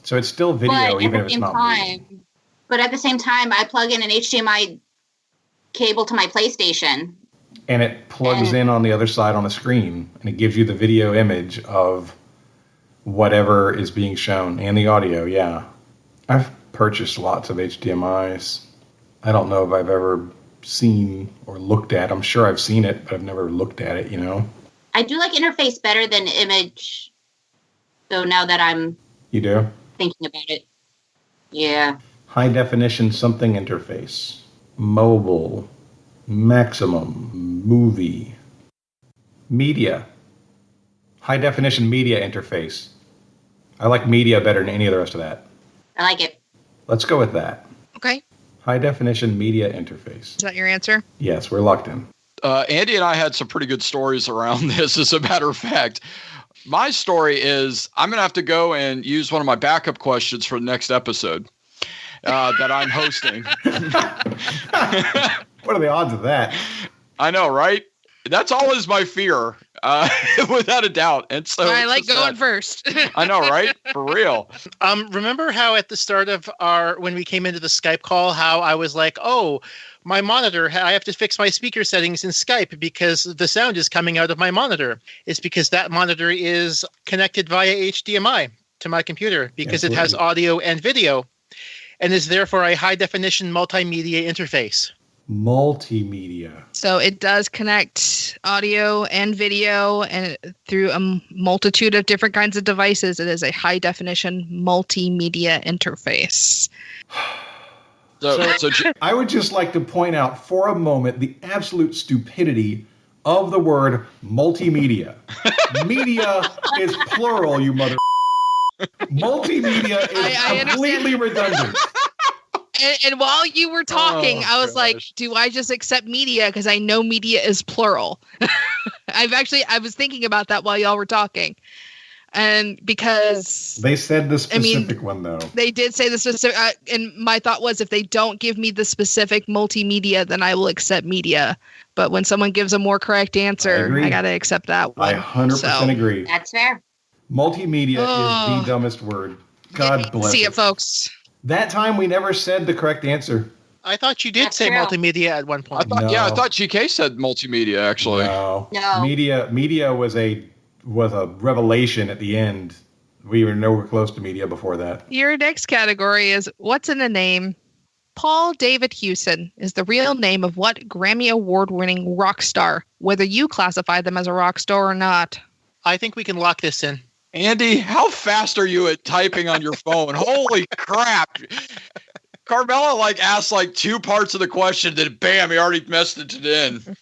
So it's still video, even if it's not moving. But at the same time, I plug in an HDMI cable to my PlayStation. And it plugs in on the other side on the screen, and it gives you the video image of whatever is being shown, and the audio, yeah. I've purchased lots of HDMIs. I don't know if I've ever seen or looked at. I'm sure I've seen it, but I've never looked at it, you know? I do like interface better than image, though, now that I'm You do? thinking about it. Yeah. High definition something interface. Mobile. Maximum. Movie. Media. High definition media interface. I like media better than any of the rest of that. I like it. Let's go with that. Okay. High definition media interface. Is that your answer? Yes, we're locked in. Andy and I had some pretty good stories around this, as a matter of fact. My story is I'm going to have to go and use one of my backup questions for the next episode that I'm hosting. What are the odds of that? I know, right? That's always my fear, without a doubt. And so I like going first. I know, right? For real. Remember how at the start of when we came into the Skype call, how I was like, oh, my monitor, I have to fix my speaker settings in Skype because the sound is coming out of my monitor. It's because that monitor is connected via HDMI to my computer because it has audio and video. and is therefore a high-definition multimedia interface. Multimedia. So it does connect audio and video and through a multitude of different kinds of devices. It is a high-definition multimedia interface. So I would just like to point out for a moment the absolute stupidity of the word multimedia. Media is plural, you mother. Multimedia is completely redundant. And while you were talking, I was like, do I just accept media? Because I know media is plural. I was thinking about that while y'all were talking. And because they said the specific one, though. They did say the specific. And my thought was, if they don't give me the specific multimedia, then I will accept media. But when someone gives a more correct answer, I got to accept that one. I 100% agree. That's fair. Multimedia is the dumbest word. God bless See it, folks. That time we never said the correct answer. I thought you did say multimedia at one point. I thought GK said multimedia, actually. No. Media was a revelation at the end. We were nowhere close to media before that. Your next category is what's in a name? Paul David Hewson is the real name of what Grammy Award-winning rock star, whether you classify them as a rock star or not? I think we can lock this in. Andy, how fast are you at typing on your phone? Holy crap. Carmela asked 2 parts of the question, then bam, he already messaged it in.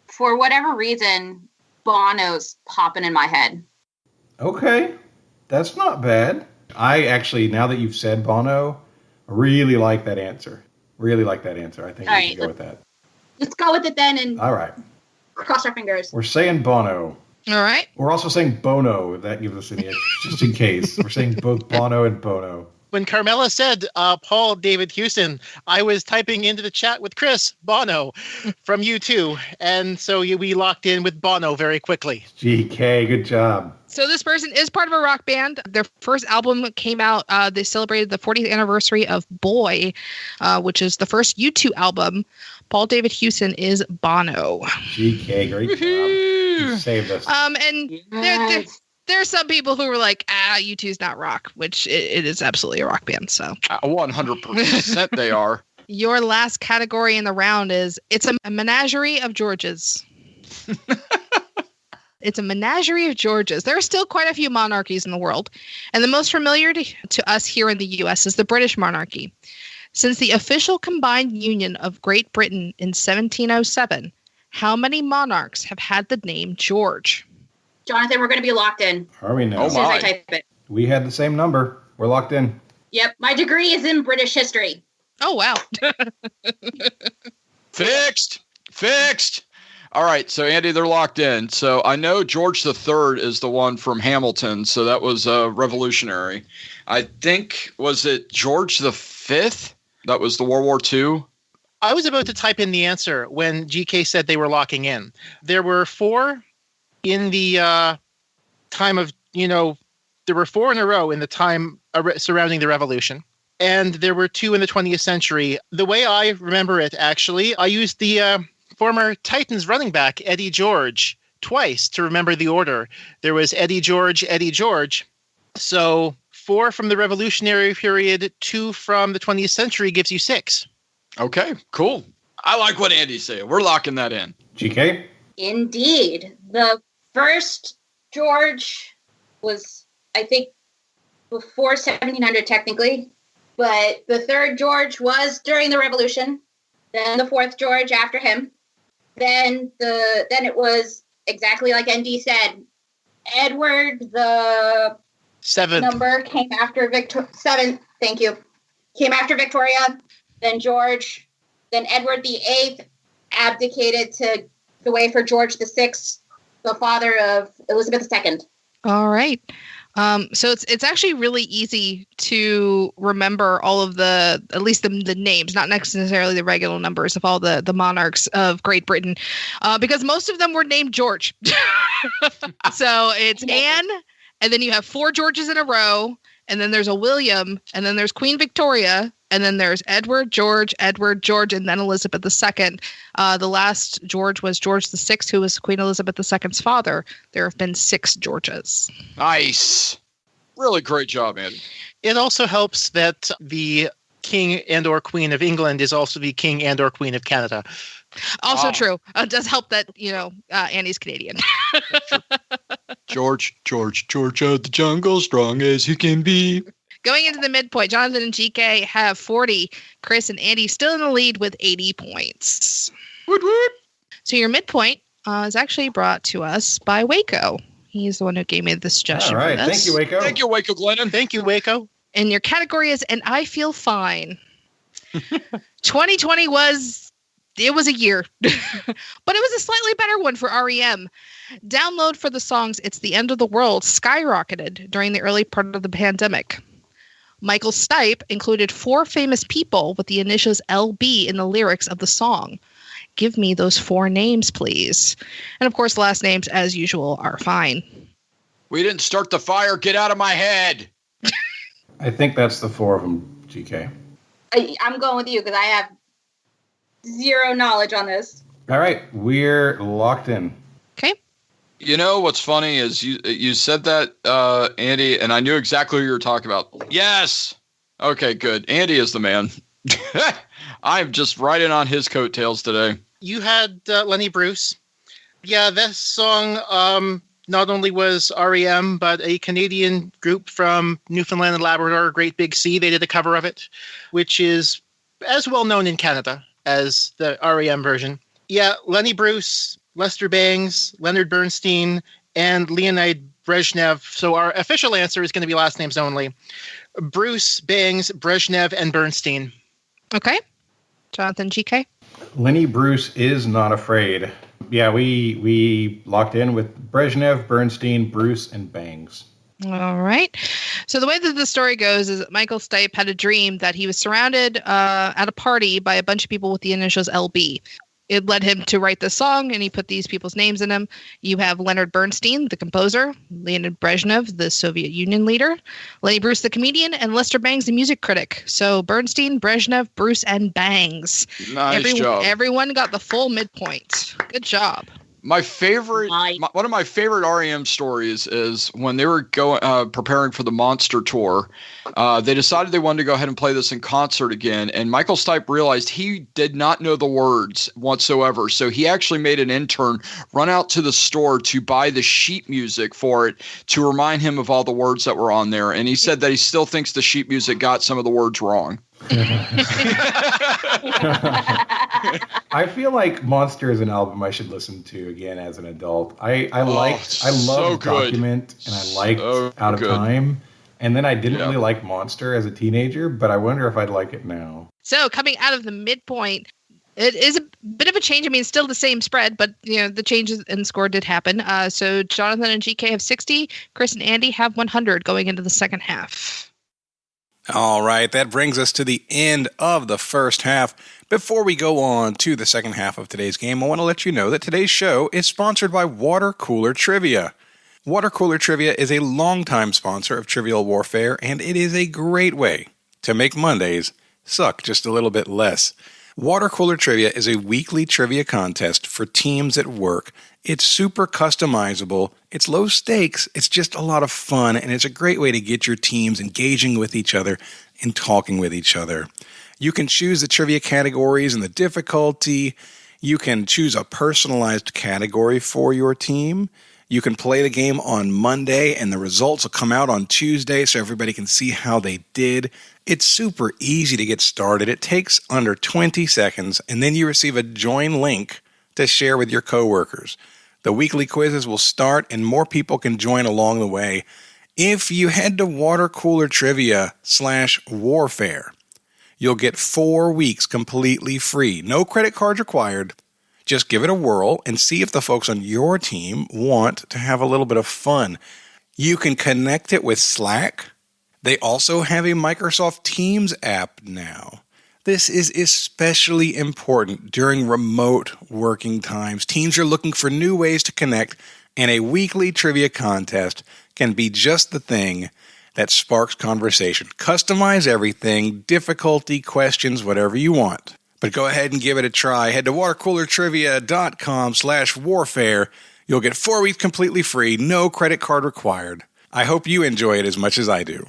For whatever reason, Bono's popping in my head. Okay. That's not bad. I actually, now that you've said Bono, really like that answer. I think we should go with that. Let's go with it then and all right. Cross our fingers. We're saying Bono. All right. We're also saying Bono, if that gives us any, just in case. We're saying both Bono and Bono. When Carmela said Paul David Hewson, I was typing into the chat with Chris, Bono, from U2. And so we locked in with Bono very quickly. GK, good job. So this person is part of a rock band. Their first album came out. They celebrated the 40th anniversary of Boy, which is the first U2 album. Paul David Hewson is Bono. GK, great job. You saved us. And there's some people who were like, U2's not rock, which it is absolutely a rock band. So 100% they are. Your last category in the round is it's a menagerie of Georges. It's a menagerie of Georges. There are still quite a few monarchies in the world, and the most familiar to us here in the U.S. is the British monarchy. Since the official combined union of Great Britain in 1707, how many monarchs have had the name George? Jonathan, we're going to be locked in. Are we now? As soon as I type it. We had the same number. We're locked in. Yep. My degree is in British history. Oh, wow. Fixed. All right, so Andy, they're locked in. So I know George III is the one from Hamilton, so that was revolutionary. I think, was it George V? That was the World War II? I was about to type in the answer when GK said they were locking in. There were 4 in the time of, there were 4 in a row in the time surrounding the revolution. And there were 2 in the 20th century. The way I remember it, actually, I used the former Titans running back, Eddie George, twice to remember the order. There was Eddie George. So 4 from the Revolutionary period, 2 from the 20th century gives you 6. Okay, cool. I like what Andy's saying. We're locking that in. GK? Indeed. The first George was, I think, before 1700 technically, but the third George was during the Revolution. Then the fourth George after him. Then it was exactly like ND said. Edward the 7th number came after 7th. Thank you. Came after Victoria. Then George. Then Edward the 8th abdicated to the way for George the 6th, the father of Elizabeth II. All right. So it's actually really easy to remember all of at least the names, not necessarily the regular numbers of all the monarchs of Great Britain, because most of them were named George. So it's Anne, and then you have 4 Georges in a row, and then there's a William, and then there's Queen Victoria, and then there's Edward, George, and then Elizabeth II. The last George was George VI, who was Queen Elizabeth II's father. There have been 6 Georges. Nice. Really great job, Andy. It also helps that the King and or Queen of England is also the King and or Queen of Canada. Also true. It does help that, Andy's Canadian. George out the jungle, strong as he can be. Going into the midpoint, Jonathan and GK have 40. Chris and Andy still in the lead with 80 points. Woot woot. So your midpoint is actually brought to us by Waco. He's the one who gave me the suggestion. All right. For this. Thank you, Waco. Thank you, Waco Glennon. Thank you, Waco. And your category is "And I Feel Fine." 2020 was a year, but it was a slightly better one for REM. Download for the songs "It's the End of the World" skyrocketed during the early part of the pandemic. Michael Stipe included 4 famous people with the initials LB in the lyrics of the song. Give me those 4 names, please. And of course, last names, as usual, are fine. We didn't start the fire. Get out of my head. I think that's the 4 of them, GK. I'm going with you because I have zero knowledge on this. All right. We're locked in. Okay. You know what's funny is you said that, Andy, and I knew exactly what you were talking about. Yes. Okay, good. Andy is the man. I'm just riding on his coattails today. You had Lenny Bruce. Yeah, this song not only was REM, but a Canadian group from Newfoundland and Labrador, Great Big Sea. They did a cover of it, which is as well known in Canada as the REM version. Yeah, Lenny Bruce, Lester Bangs, Leonard Bernstein, and Leonid Brezhnev. So our official answer is going to be last names only. Bruce, Bangs, Brezhnev, and Bernstein. Okay. Jonathan, GK? Lenny Bruce is Not Afraid. Yeah, we locked in with Brezhnev, Bernstein, Bruce, and Bangs. All right. So the way that the story goes is that Michael Stipe had a dream that he was surrounded at a party by a bunch of people with the initials LB. It led him to write the song, and he put these people's names in them. You have Leonard Bernstein, the composer, Leonid Brezhnev, the Soviet Union leader, Lenny Bruce, the comedian, and Lester Bangs, the music critic. So Bernstein, Brezhnev, Bruce, and Bangs. Nice job. Everyone got the full midpoint. Good job. My favorite, one of my favorite REM stories is when they were preparing for the Monster Tour. They decided they wanted to go ahead and play this in concert again, and Michael Stipe realized he did not know the words whatsoever. So he actually made an intern run out to the store to buy the sheet music for it to remind him of all the words that were on there. And he said that he still thinks the sheet music got some of the words wrong. I feel like Monster is an album I should listen to again as an adult. I love so Document and I liked Out of Time. And then I didn't really like Monster as a teenager, but I wonder if I'd like it now. So coming out of the midpoint, it is a bit of a change. I mean, still the same spread, but the changes in score did happen. So Jonathan and GK have 60. Chris and Andy have 100 going into the second half. All right, that brings us to the end of the first half. Before we go on to the second half of today's game, I want to let you know that today's show is sponsored by Water Cooler Trivia. Water Cooler Trivia is a longtime sponsor of Trivial Warfare, and it is a great way to make Mondays suck just a little bit less. Water Cooler Trivia is a weekly trivia contest for teams at work. It's super customizable, it's low stakes, it's just a lot of fun, and it's a great way to get your teams engaging with each other and talking with each other. You can choose the trivia categories and the difficulty. You can choose a personalized category for your team. You can play the game on Monday, and the results will come out on Tuesday so everybody can see how they did. It's super easy to get started. It takes under 20 seconds, and then you receive a join link to share with your coworkers. The weekly quizzes will start, and more people can join along the way. If you head to watercoolertrivia.com/warfare, you'll get 4 weeks completely free. No credit cards required. Just give it a whirl and see if the folks on your team want to have a little bit of fun. You can connect it with Slack. They also have a Microsoft Teams app now. This is especially important during remote working times. Teams are looking for new ways to connect, and a weekly trivia contest can be just the thing that sparks conversation. Customize everything, difficulty, questions, whatever you want. But go ahead and give it a try. Head to watercoolertrivia.com/warfare. You'll get 4 weeks completely free, no credit card required. I hope you enjoy it as much as I do.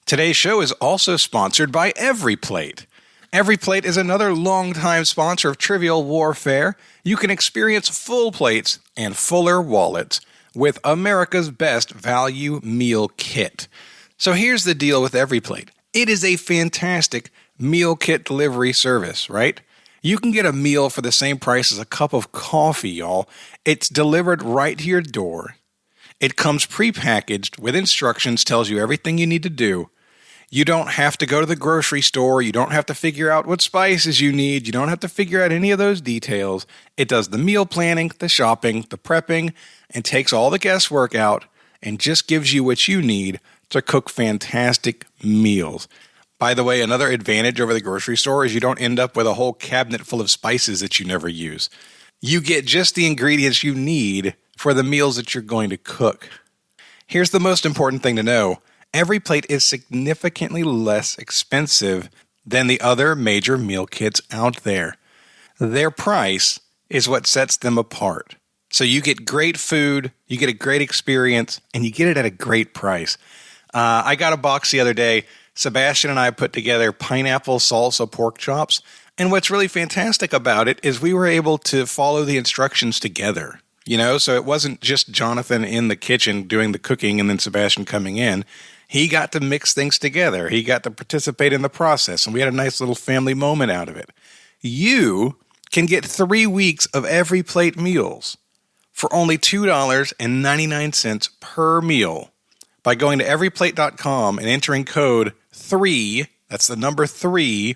Today's show is also sponsored by EveryPlate. EveryPlate is another longtime sponsor of Trivial Warfare. You can experience full plates and fuller wallets with America's best value meal kit. So here's the deal with EveryPlate. It is a fantastic meal kit delivery service, right? You can get a meal for the same price as a cup of coffee, y'all. It's delivered right to your door. It comes prepackaged with instructions, tells you everything you need to do. You don't have to go to the grocery store. You don't have to figure out what spices you need. You don't have to figure out any of those details. It does the meal planning, the shopping, the prepping, and takes all the guesswork out and just gives you what you need to cook fantastic meals. By the way, another advantage over the grocery store is you don't end up with a whole cabinet full of spices that you never use. You get just the ingredients you need for the meals that you're going to cook. Here's the most important thing to know. EveryPlate is significantly less expensive than the other major meal kits out there. Their price is what sets them apart. So you get great food, you get a great experience, and you get it at a great price. I got a box the other day. Sebastian and I put together pineapple salsa pork chops. And what's really fantastic about it is we were able to follow the instructions together. You know, so it wasn't just Jonathan in the kitchen doing the cooking and then Sebastian coming in. He got to mix things together. He got to participate in the process, and we had a nice little family moment out of it. You can get 3 weeks of EveryPlate meals for only $2.99 per meal by going to everyplate.com and entering code 3, that's the number 3,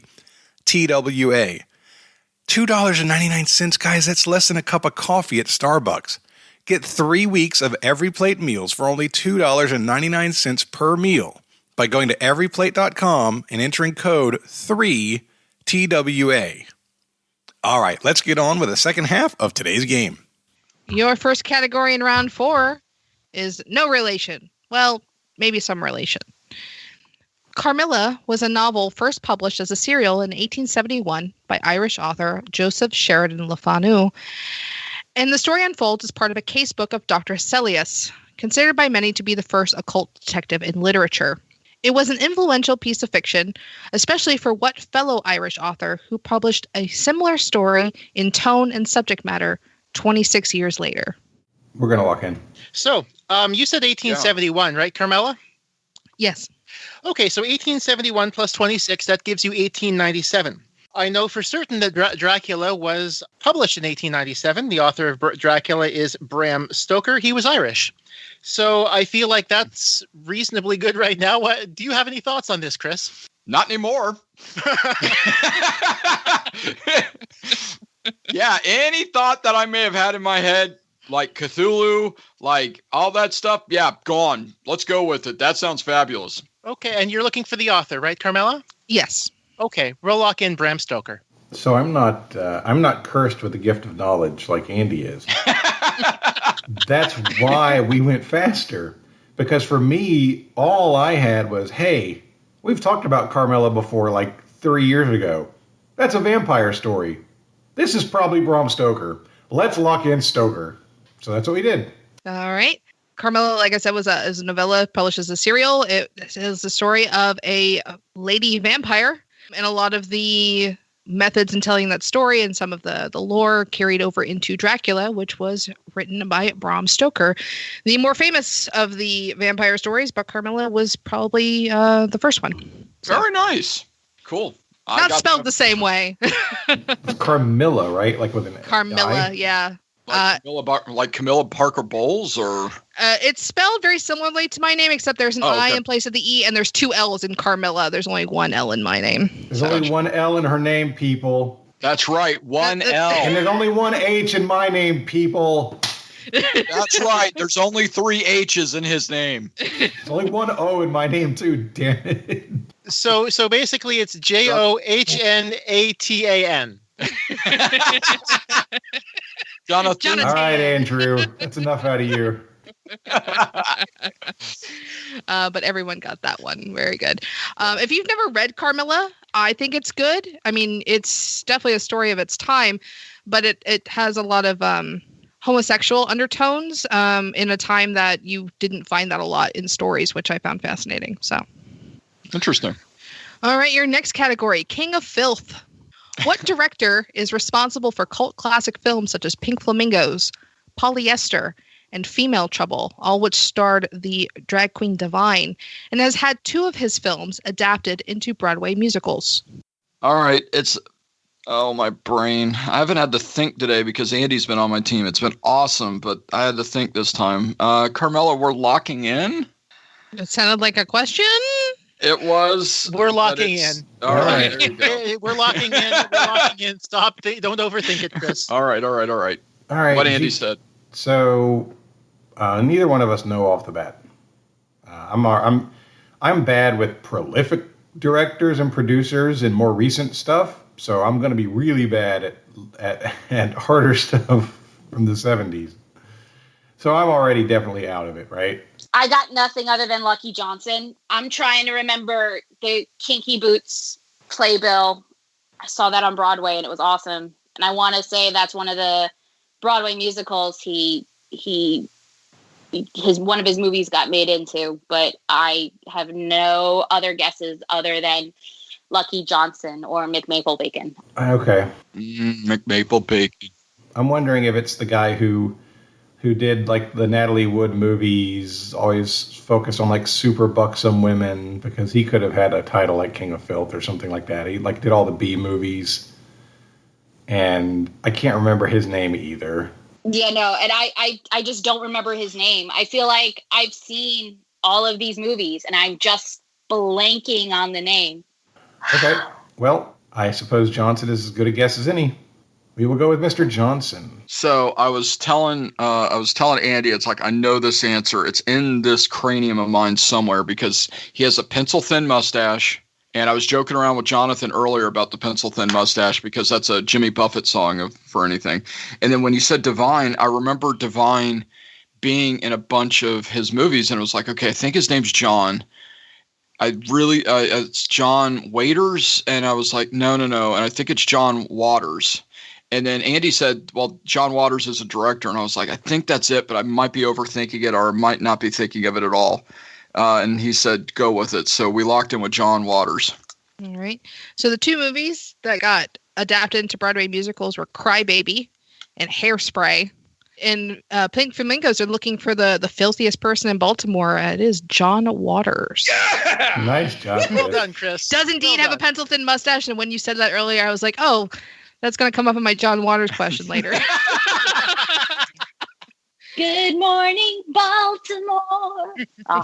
TWA. $2.99, guys, that's less than a cup of coffee at Starbucks. Get 3 weeks of EveryPlate meals for only $2.99 per meal by going to everyplate.com and entering code 3TWA. All right, let's get on with the second half of today's game. Your first category in round 4 is no relation. Well, maybe some relation. Carmela was a novel first published as a serial in 1871 by Irish author Joseph Sheridan Le Fanu. And the story unfolds as part of a casebook of Dr. Celius, considered by many to be the first occult detective in literature. It was an influential piece of fiction, especially for what fellow Irish author who published a similar story in tone and subject matter 26 years later. We're going to lock in. So, you said 1871, right, Carmela? Yes. Okay, so 1871 plus 26, that gives you 1897. I know for certain that Dracula was published in 1897. The author of Dracula is Bram Stoker. He was Irish. So I feel like that's reasonably good right now. Do you have any thoughts on this, Chris? Not anymore. Yeah, any thought that I may have had in my head, like Cthulhu, like all that stuff, yeah, gone. Let's go with it. That sounds fabulous. Okay, and you're looking for the author, right, Carmela? Yes. Okay, we'll lock in Bram Stoker. So I'm not cursed with the gift of knowledge like Andy is. That's why we went faster. Because for me, all I had was, hey, we've talked about Carmela before like 3 years ago. That's a vampire story. This is probably Bram Stoker. Let's lock in Stoker. So that's what we did. All right. Carmela, like I said, was a novella published as a serial. It is the story of a lady vampire. And a lot of the methods in telling that story and some of the lore carried over into Dracula, which was written by Bram Stoker. The more famous of the vampire stories, but Carmela was probably the first one. So, very nice. Cool. Not spelled the same way. Carmilla, right? Like with an Carmilla, yeah. Like Camilla Parker Bowles, or it's spelled very similarly to my name, except there's an I in place of the E, and there's 2 L's in Carmilla. There's only 1 L in my name. There's only 1 L in her name, people. That's right, 1 L. And there's only 1 H in my name, people. That's right. There's only 3 H's in his name. There's only 1 O in my name too. Damn it. So basically, it's JOHNATAN. Jonathan. All right, Andrew. That's enough out of you. But everyone got that one. Very good. If you've never read Carmilla, I think it's good. I mean, it's definitely a story of its time, but it has a lot of homosexual undertones in a time that you didn't find that a lot in stories, which I found fascinating. So, Interesting. All right, your next category, King of Filth. What director is responsible for cult classic films such as Pink Flamingos, Polyester, and Female Trouble, all which starred the drag queen Divine, and has had 2 of his films adapted into Broadway musicals? All right. Oh, my brain. I haven't had to think today because Andy's been on my team. It's been awesome, but I had to think this time. Carmela, we're locking in? It sounded like a question. It was. We're locking in. All right. There you go. We're locking in. We're locking in. Stop. Don't overthink it, Chris. All right. All right. What Andy said. So, neither one of us know off the bat. I'm bad with prolific directors and producers and more recent stuff. So I'm going to be really bad at harder stuff from the 70s. So I'm already definitely out of it, right? I got nothing other than Lucky Johnson. I'm trying to remember the Kinky Boots playbill. I saw that on Broadway and it was awesome. And I want to say that's one of the Broadway musicals one of his movies got made into, but I have no other guesses other than Lucky Johnson or McMaple Bacon. Okay. McMaple Bacon. I'm wondering if it's the guy who did like the Natalie Wood movies, always focused on like super buxom women, because he could have had a title like King of Filth or something like that. He like did all the B movies, and I can't remember his name either. Yeah, no, and I just don't remember his name. I feel like I've seen all of these movies, and I'm just blanking on the name. Okay, well, I suppose Johnson is as good a guess as any. We will go with Mr. Johnson. So I was telling Andy, it's like, I know this answer. It's in this cranium of mine somewhere because he has a pencil thin mustache. And I was joking around with Jonathan earlier about the pencil thin mustache because that's a Jimmy Buffett song for anything. And then when you said Divine, I remember Divine being in a bunch of his movies, and it was like, okay, I think his name's John. It's John Waiters, and I was like, no, and I think it's John Waters. And then Andy said, well, John Waters is a director, and I was like, I think that's it, but I might be overthinking it, or I might not be thinking of it at all. And he said, go with it. So we locked in with John Waters. All right. So the 2 movies that got adapted into Broadway musicals were Cry Baby and Hairspray. And Pink Flamingos are looking for the filthiest person in Baltimore. It is John Waters. Yeah! Nice job. Well done, Chris. Does indeed have a pencil thin mustache. And when you said that earlier, I was like, oh, that's going to come up in my John Waters question later. Good morning, Baltimore. I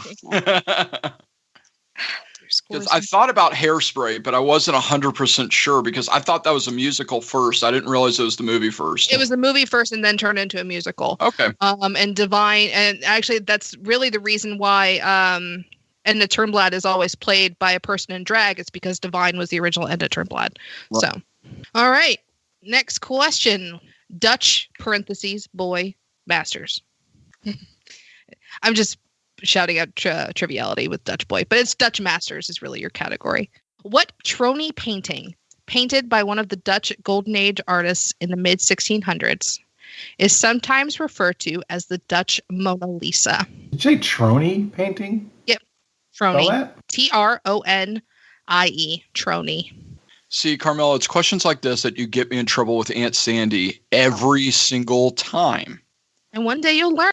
thought about Hairspray, but I wasn't 100% sure because I thought that was a musical first. I didn't realize it was the movie first. It was the movie first and then turned into a musical. Okay. And Divine, and actually that's really the reason why Edna Turnblad is always played by a person in drag. It's because Divine was the original Edna Turnblad. Right. So, all right. Next question. Dutch, parentheses, boy, masters. I'm just shouting out triviality with Dutch boy, but it's Dutch masters is really your category. What Trony painting, painted by one of the Dutch Golden Age artists in the mid 1600s, is sometimes referred to as the Dutch Mona Lisa? Did you say Trony painting? Yep. Trony. Tronie. Trony. See, Carmela, it's questions like this that you get me in trouble with Aunt Sandy every single time. And one day you'll learn.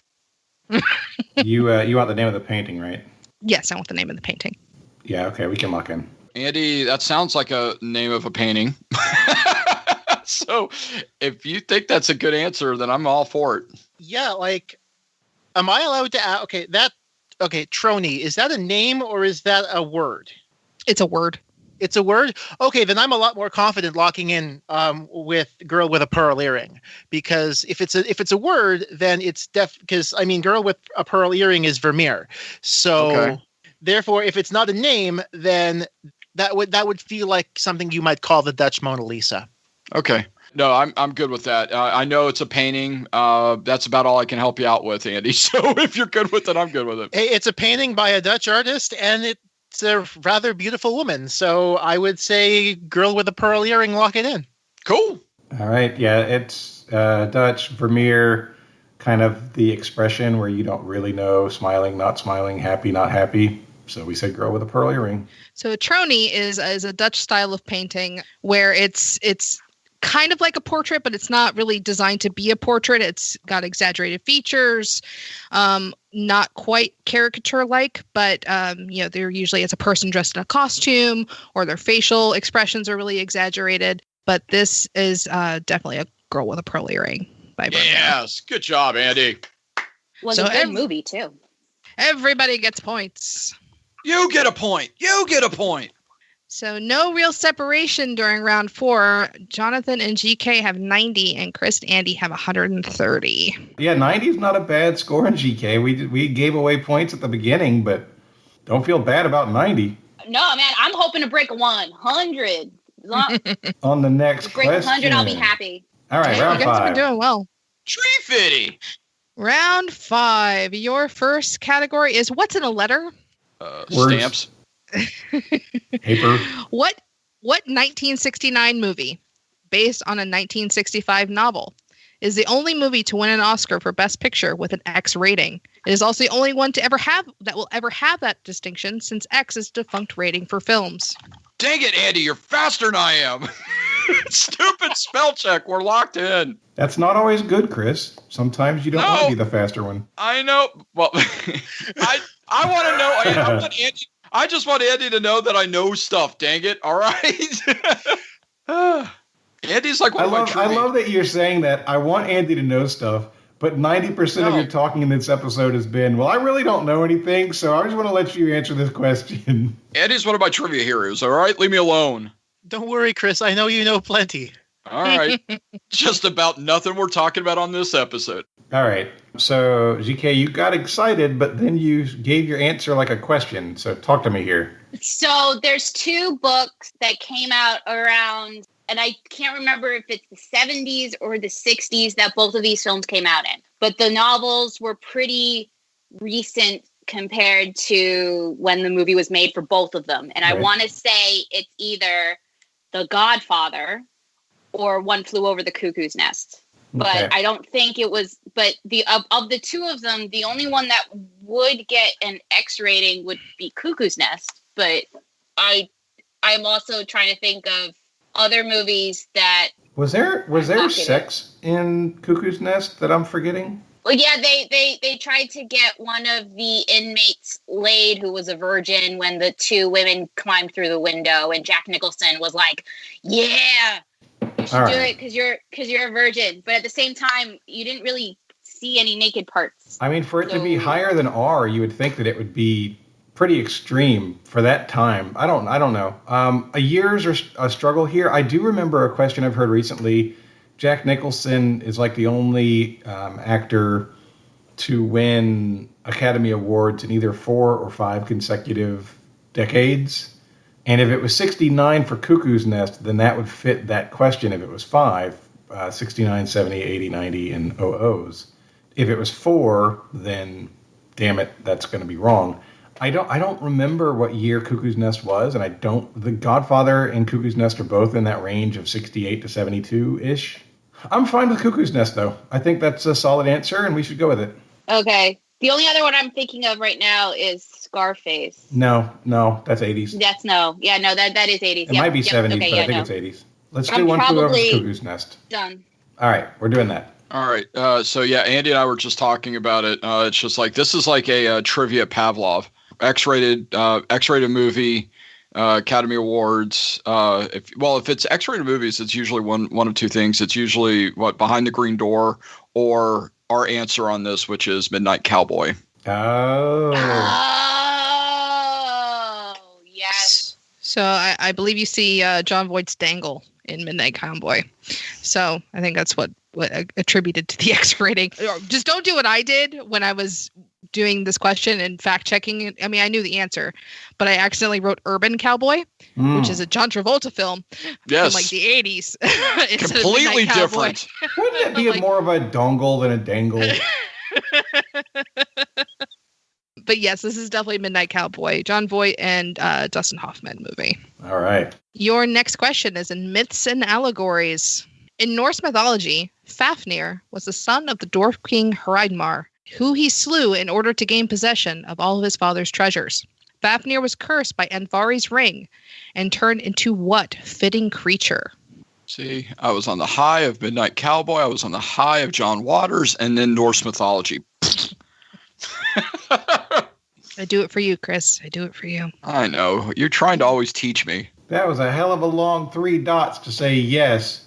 You want the name of the painting, right? Yes, I want the name of the painting. Yeah, okay, we can lock in. Andy, that sounds like a name of a painting. So if you think that's a good answer, then I'm all for it. Yeah, like, am I allowed to ask? Okay, Trony, is that a name or is that a word? It's a word. It's a word? Okay, then I'm a lot more confident locking in with Girl with a Pearl Earring, because if it's a word, then it's because I mean, Girl with a Pearl Earring is Vermeer. So Therefore, if it's not a name, then that would feel like something you might call the Dutch Mona Lisa. Okay. No, I'm good with that. I know it's a painting. That's about all I can help you out with, Andy. So if you're good with it, I'm good with it. Hey, it's a painting by a Dutch artist, and it's a rather beautiful woman. So I would say Girl with a Pearl Earring, lock it in. Cool. All right. Yeah, it's Dutch, Vermeer, kind of the expression where you don't really know, smiling, not smiling, happy, not happy. So we said girl with a pearl earring. So a tronie is a Dutch style of painting where it's kind of like a portrait, but it's not really designed to be a portrait. It's got exaggerated features, not quite caricature-like, but they're usually it's a person dressed in a costume, or their facial expressions are really exaggerated. But this is definitely a girl with a pearl earring by Bergman. Yes, good job, Andy. Was So a good movie too. Everybody gets points. You get a point. You get a point. So no real separation during round 4. Jonathan and GK have 90, and Chris and Andy have 130. Yeah, 90 is not a bad score in GK. We gave away points at the beginning, but don't feel bad about 90. No, man, I'm hoping to break 100. On the next break question. 100, I'll be happy. All right, round you guys 5. have been doing well. Tree fitty. Round 5. Your first category is what's in a letter? Stamps. Paper. What 1969 movie, based on a 1965 novel, is the only movie to win an Oscar for Best Picture with an X rating? It is also the only one to will ever have that distinction, since X is defunct rating for films. Dang it, Andy, you're faster than I am. Stupid spell check. We're locked in. That's not always good, Chris. Sometimes you don't want to be the faster one. I know. Well, I want to know. I just want Andy to know that I know stuff. Dang it! All right. Andy's like, I love that you're saying that. I want Andy to know stuff, but 90% of your talking in this episode has been, well, I really don't know anything, so I just want to let you answer this question. Andy's one of my trivia heroes. All right, leave me alone. Don't worry, Chris. I know you know plenty. All right. Just about nothing we're talking about on this episode. All right. So, GK, you got excited, but then you gave your answer like a question. So talk to me here. So there's 2 books that came out around, and I can't remember if it's the 70s or the 60s that both of these films came out in. But the novels were pretty recent compared to when the movie was made for both of them. And I want to say it's either The Godfather or One Flew Over the Cuckoo's Nest. But I don't think it was, but of the 2 of them, the only one that would get an X rating would be Cuckoo's Nest. But I'm also trying to think of other movies that was there sex in Cuckoo's Nest that I'm forgetting? Well, yeah, they tried to get one of the inmates laid who was a virgin when the 2 women climbed through the window, and Jack Nicholson was like, "Yeah, you should do it because you're a virgin." But at the same time, you didn't really see any naked parts. I mean, for it to be higher than R, you would think that it would be pretty extreme for that time. I don't know. A year's a struggle here. I do remember a question I've heard recently. Jack Nicholson is like the only actor to win Academy Awards in either 4 or 5 consecutive decades. And if it was 69 for Cuckoo's Nest, then that would fit that question if it was 5, 69, 70, 80, 90, and 00s. If it was 4, then damn it, that's going to be wrong. I don't remember what year Cuckoo's Nest was, and The Godfather and Cuckoo's Nest are both in that range of 68 to 72-ish. I'm fine with Cuckoo's Nest, though. I think that's a solid answer, and we should go with it. Okay. The only other one I'm thinking of right now is Scarface. No, that's 80s. That's no. Yeah, no, that is 80s. It might be 70s, but I think it's 80s. Let's do One Flew Over the Cuckoo's Nest. Done. All right, we're doing that. All right. So, yeah, Andy and I were just talking about it. It's just like, this is like a trivia Pavlov. X-rated movie, Academy Awards. If it's X-rated movies, it's usually one of 2 things. It's usually Behind the Green Door, or our answer on this, which is Midnight Cowboy. Oh, yes. So I believe you see John Voight's dangle in Midnight Cowboy. So I think that's what attributed to the X rating. Just don't do what I did when I was doing this question and fact checking it. I mean, I knew the answer, but I accidentally wrote Urban Cowboy, which is a John Travolta film from like the 80s. Completely different. Wouldn't it be more of a dongle than a dangle? But yes, this is definitely Midnight Cowboy, John Voight and Dustin Hoffman movie. All right. Your next question is in Myths and Allegories. In Norse mythology, Fafnir was the son of the dwarf king Hreidmar, who he slew in order to gain possession of all of his father's treasures. Fafnir was cursed by Andvari's ring and turned into what fitting creature? See, I was on the high of Midnight Cowboy. I was on the high of John Waters, and then Norse mythology. I do it for you, Chris. I do it for you. I know. You're trying to always teach me. That was a hell of a long 3 dots to say yes.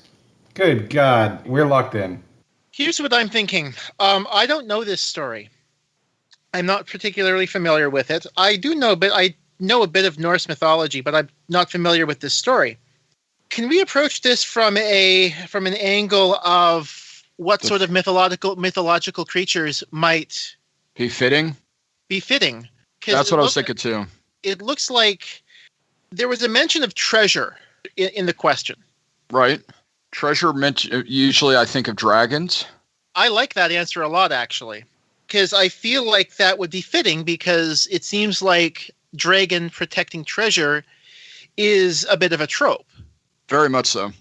Good God. We're locked in. Here's what I'm thinking. I don't know this story. I'm not particularly familiar with it. I know a bit of Norse mythology, but I'm not familiar with this story. Can we approach this from an angle of what sort of mythological creatures might be fitting? That's what I was thinking too. It looks like there was a mention of treasure in the question. Right. Treasure usually I think of dragons. I like that answer a lot, actually, because I feel like that would be fitting because it seems like dragon protecting treasure is a bit of a trope. Very much so.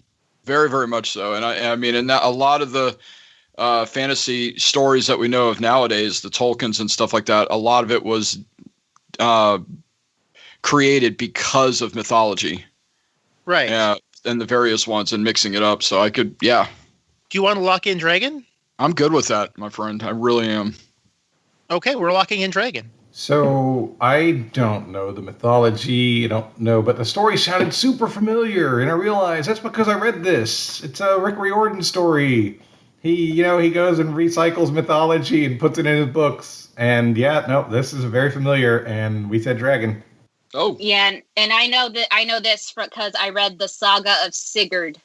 Very, very much so. And I mean, and a lot of the fantasy stories that we know of nowadays, the Tolkiens and stuff like that, a lot of it was created because of mythology. Right. Yeah. And the various ones and mixing it up. So I could, yeah. Do you want to lock in dragon? I'm good with that, my friend. I really am. Okay, we're locking in dragon. So I don't know the mythology. I don't know, but the story sounded super familiar, and I realized that's because I read this. It's a Rick Riordan story. He goes and recycles mythology and puts it in his books. And this is very familiar. And we said dragon. Oh, yeah, and I know this because I read the Saga of Sigurd,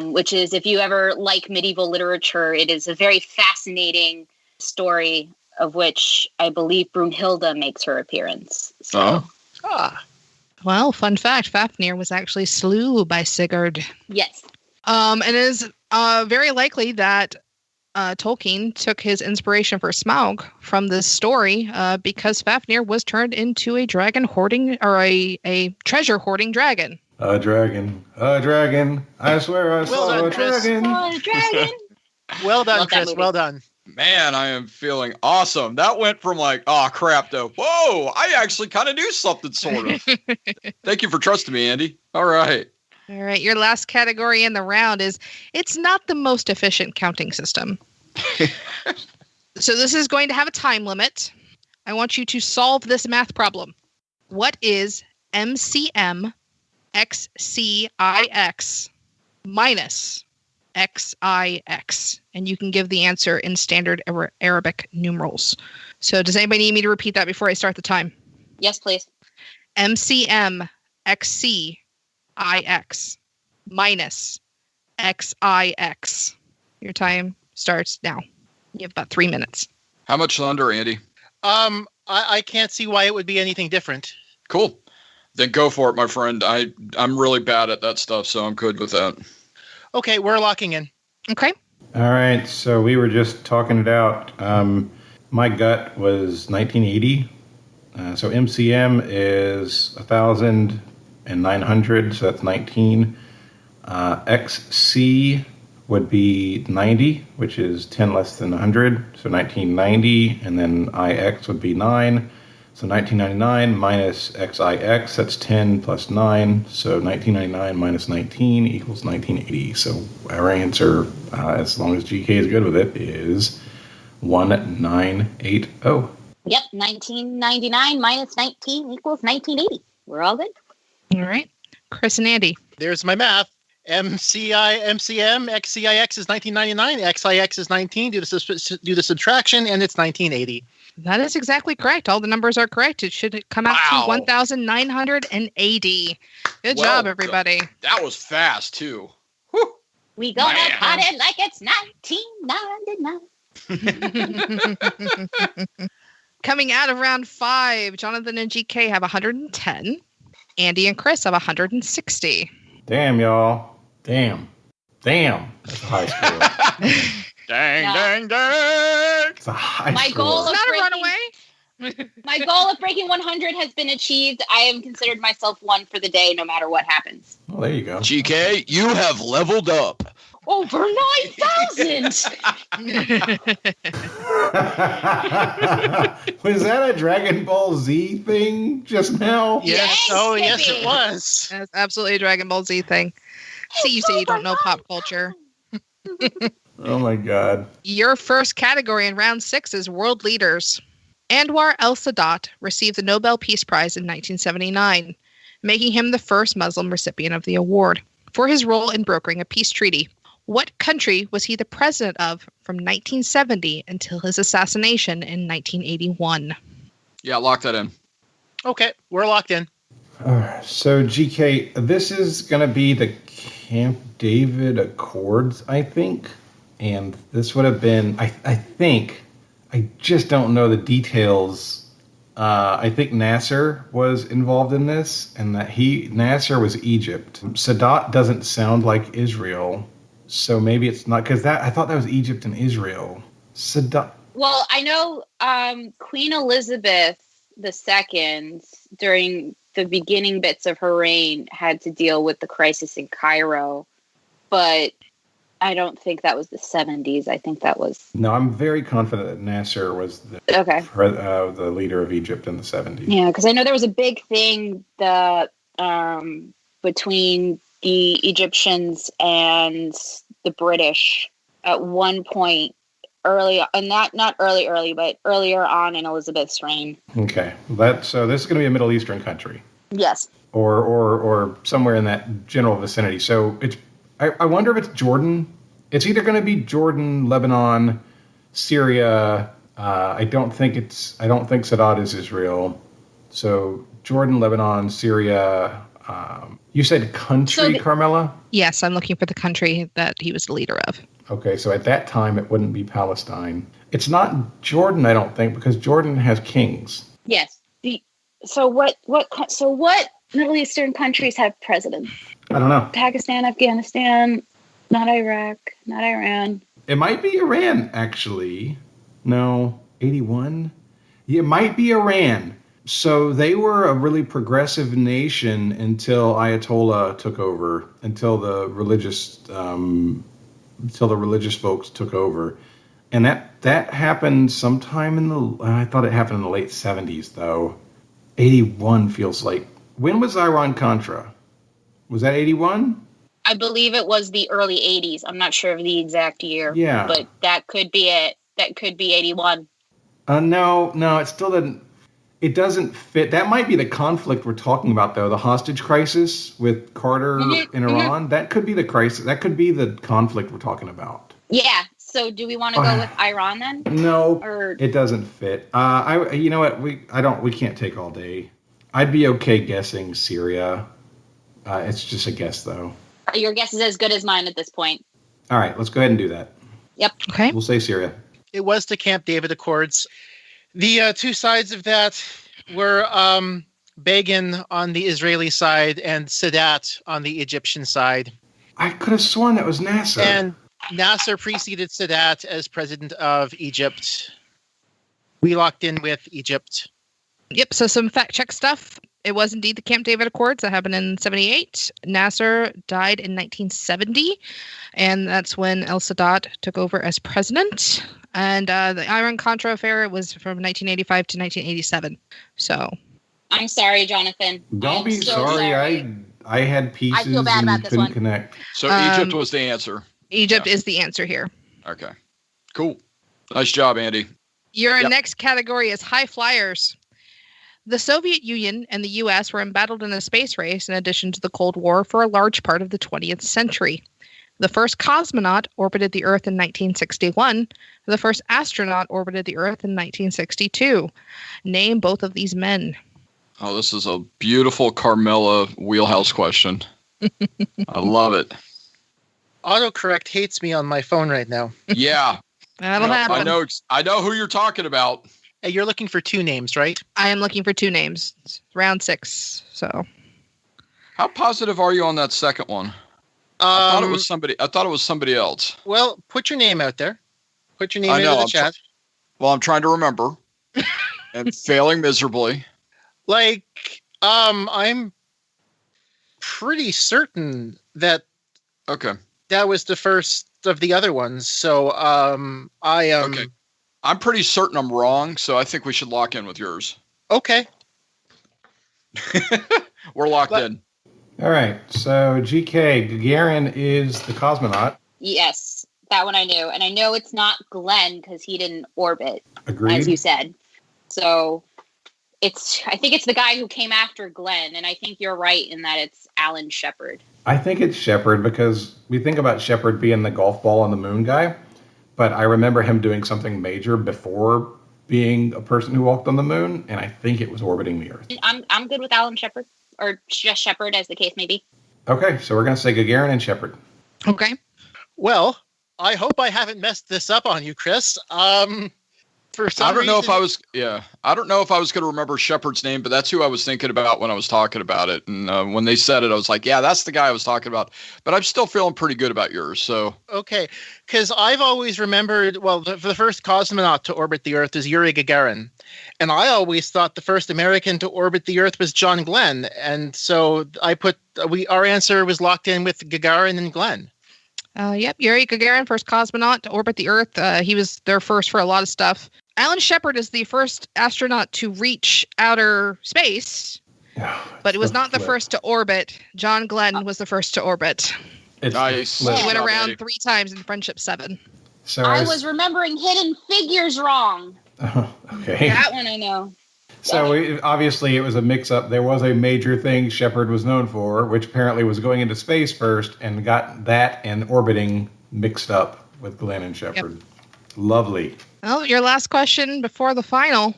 which is, if you ever like medieval literature, it is a very fascinating story of which I believe Brunhilde makes her appearance. So. Well, fun fact: Fafnir was actually slew by Sigurd. Yes. And it is very likely that Tolkien took his inspiration for Smaug from this story because Fafnir was turned into a dragon hoarding, or a treasure hoarding dragon. A dragon. I swear I saw a dragon. Oh, a dragon. Well done, Chris. Well done. Man, I am feeling awesome. That went from like, oh crap, to whoa, I actually kind of knew something, sort of. Thank you for trusting me, Andy. All right. All right. Your last category in the round is, it's not the most efficient counting system. So this is going to have a time limit. I want you to solve this math problem. What is MCM XCIX minus XIX? And you can give the answer in standard Arabic numerals. So does anybody need me to repeat that before I start the time? Yes, please. MCM XCIX minus XIX. Your time starts now. You have about 3 minutes. How much thunder, Andy? I can't see why it would be anything different. Cool. Then go for it, my friend. I'm really bad at that stuff, so I'm good with that. Okay, we're locking in. Okay. All right, so we were just talking it out. My gut was 1980. So MCM is 1,900, so that's 19. XC would be 90, which is 10 less than 100, so 1990. And then IX would be 9. So 1999 minus XIX, that's 10 plus 9. So 1999 minus 19 equals 1980. So our answer, as long as GK is good with it, is 1980. Yep, 1999 minus 19 equals 1980. We're all good. All right. Chris and Andy. There's my math. MCM, XCIX is 1999, XIX is 19, do the subtraction, and it's 1980. That is exactly correct. All the numbers are correct. It should come out to 1,980. Good job, everybody. That was fast, too. We gonna party like it's 1999. Coming out of round 5, Jonathan and GK have 110. Andy and Chris have 160. Damn, y'all. Damn. That's a high score. Dang. It's a high My score. goal of Not a breaking, my goal of breaking 100 has been achieved. I have considered myself one for the day, no matter what happens. Well, there you go. GK, you have leveled up. Over 9,000. Was that a Dragon Ball Z thing just now? Yes. Oh, yes, it was. That's absolutely a Dragon Ball Z thing. See, you say you don't know pop culture. Oh my God. Your first category in round 6 is World Leaders. Anwar el-Sadat received the Nobel Peace Prize in 1979, making him the first Muslim recipient of the award for his role in brokering a peace treaty. What country was he the president of from 1970 until his assassination in 1981? Yeah, lock that in. Okay, we're locked in. So, GK, this is going to be the Camp David Accords, I think. And this would have been, I think, I just don't know the details. I think Nasser was involved in this, and that Nasser was Egypt. Sadat doesn't sound like Israel, so maybe it's not, because I thought that was Egypt and Israel. Sadat. Well, I know Queen Elizabeth II, during the beginning bits of her reign, had to deal with the crisis in Cairo, but I don't think that was the 70s. I think that was... No, I'm very confident that Nasser was the leader of Egypt in the 70s. Yeah, because I know there was a big thing that between the Egyptians and the British at one point early, and not early, but earlier on in Elizabeth's reign. Okay, so this is going to be a Middle Eastern country. Yes. Or somewhere in that general vicinity. So it's... I wonder if it's Jordan. It's either going to be Jordan, Lebanon, Syria. I don't think Sadat is Israel. So Jordan, Lebanon, Syria. You said country, Carmela? Yes, I'm looking for the country that he was the leader of. Okay, so at that time it wouldn't be Palestine. It's not Jordan, I don't think, because Jordan has kings. Yes. So what Middle Eastern countries have presidents? I don't know. Pakistan, Afghanistan, not Iraq, not Iran. It might be Iran, actually. No, 81? Yeah, it might be Iran. So they were a really progressive nation until Ayatollah took over, until the religious folks took over. And that happened sometime I thought it happened in the late 70s, though. 81 feels like. When was Iran-Contra? Was that 81? I believe it was the early 80s. I'm not sure of the exact year. Yeah. But that could be it. That could be 81. No, it still doesn't. It doesn't fit. That might be the conflict we're talking about, though. The hostage crisis with Carter in Iran. That could be the crisis. That could be the conflict we're talking about. Yeah. So do we want to go with Iran then? No, it doesn't fit. You know what? We can't take all day. I'd be okay guessing Syria. It's just a guess, though. Your guess is as good as mine at this point. All right, let's go ahead and do that. Yep. Okay. We'll say Syria. It was the Camp David Accords. The two sides of that were Begin on the Israeli side and Sadat on the Egyptian side. I could have sworn that was Nasser. And Nasser preceded Sadat as president of Egypt. We locked in with Egypt. Yep, so some fact check stuff. It was indeed the Camp David Accords that happened in 78. Nasser died in 1970, and that's when el-Sadat took over as president. And the Iran-Contra affair was from 1985 to 1987. So, I'm sorry, Jonathan. Don't be sorry. I had pieces I feel bad and about this couldn't one. connect. So Egypt was the answer. Egypt is the answer here. Okay. Cool. Nice job, Andy. Your next category is high flyers. The Soviet Union and the U.S. were embattled in a space race in addition to the Cold War for a large part of the 20th century. The first cosmonaut orbited the Earth in 1961. The first astronaut orbited the Earth in 1962. Name both of these men. Oh, this is a beautiful Carmela wheelhouse question. I love it. Autocorrect hates me on my phone right now. Yeah. That'll happen. I know who you're talking about. Hey, you're looking for two names, right? I am looking for two names. It's round 6. So, how positive are you on that second one? I thought it was somebody else. Well, put your name out there. Put your name into the chat. I'm trying to remember and failing miserably. I'm pretty certain that. Okay. that was the first of the other ones. So I am. Okay. I'm pretty certain I'm wrong, so I think we should lock in with yours. Okay. We're locked in. All right. So GK, Gagarin is the cosmonaut. Yes, that one I knew. And I know it's not Glenn because he didn't orbit, Agreed. as you said. So I think it's the guy who came after Glenn. And I think you're right in that it's Alan Shepard. I think it's Shepard because we think about Shepard being the golf ball on the moon guy, but I remember him doing something major before being a person who walked on the moon, and I think it was orbiting the Earth. I'm good with Alan Shepard, or just Shepard, as the case may be. Okay, so we're going to say Gagarin and Shepard. Okay. Well, I hope I haven't messed this up on you, Chris. For some I don't know if reason- I was. Yeah, I don't know if I was going to remember Shepard's name, but that's who I was thinking about when I was talking about it. And when they said it, I was like, "Yeah, that's the guy I was talking about." But I'm still feeling pretty good about yours. So Okay, because I've always remembered, well, the first cosmonaut to orbit the Earth is Yuri Gagarin. And I always thought the first American to orbit the Earth was John Glenn. And so I put, our answer was locked in with Gagarin and Glenn. Yep, Yuri Gagarin, first cosmonaut to orbit the Earth. He was there first for a lot of stuff. Alan Shepard is the first astronaut to reach outer space, but it was not the first to orbit. John Glenn was the first to orbit. nice. He went around 3 times in Friendship 7. So I was remembering Hidden Figures wrong. okay. That one I know. So obviously it was a mix-up. There was a major thing Shepard was known for, which apparently was going into space first, and got that and orbiting mixed up with Glenn and Shepard. Yep. Lovely. Well, your last question before the final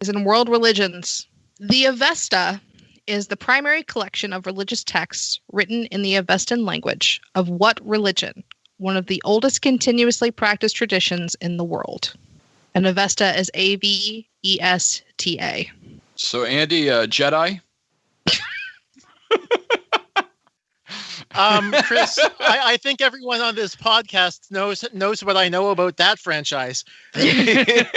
is in world religions. The Avesta is the primary collection of religious texts written in the Avestan language of what religion? One of the oldest continuously practiced traditions in the world. And Avesta is Avesta. So Andy, Jedi. Chris, I think everyone on this podcast knows what I know about that franchise. If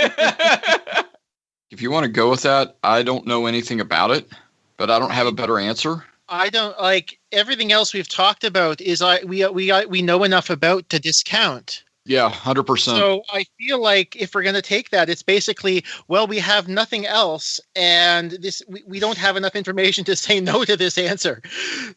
you want to go with that, I don't know anything about it, but I don't have a better answer. I don't like everything else we've talked about. We know enough about to discount. Yeah, 100%. So I feel like if we're going to take that, it's basically, well, we have nothing else, and we don't have enough information to say no to this answer.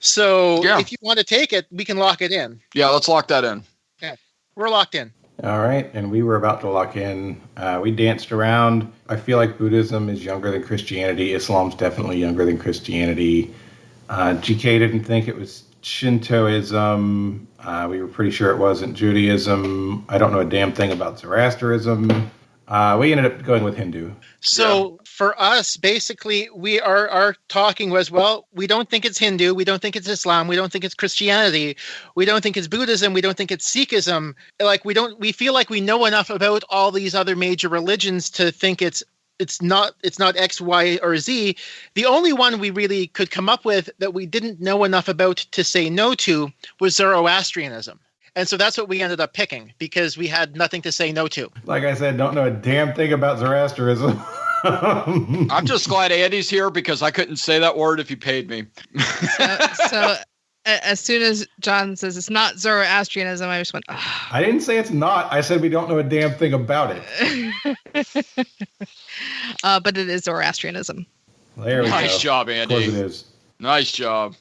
So if you want to take it, we can lock it in. Yeah, let's lock that in. Okay, we're locked in. All right, and we were about to lock in. We danced around. I feel like Buddhism is younger than Christianity. Islam's definitely younger than Christianity. GK didn't think it was Shintoism. We were pretty sure it wasn't Judaism. I don't know a damn thing about Zoroastrianism. We ended up going with Hindu. So for us, basically, our talking was, well, we don't think it's Hindu. We don't think it's Islam. We don't think it's Christianity. We don't think it's Buddhism. We don't think it's Sikhism. We feel like we know enough about all these other major religions to think it's not X, Y, or Z. The only one we really could come up with that we didn't know enough about to say no to was Zoroastrianism. And so that's what we ended up picking because we had nothing to say no to. Like I said, don't know a damn thing about Zoroastrianism. I'm just glad Andy's here because I couldn't say that word if he paid me. So as soon as John says it's not Zoroastrianism, I just went, oh. I didn't say it's not. I said we don't know a damn thing about it. But it is Zoroastrianism. There we go. Nice job, Andy. Of course it is. Nice job.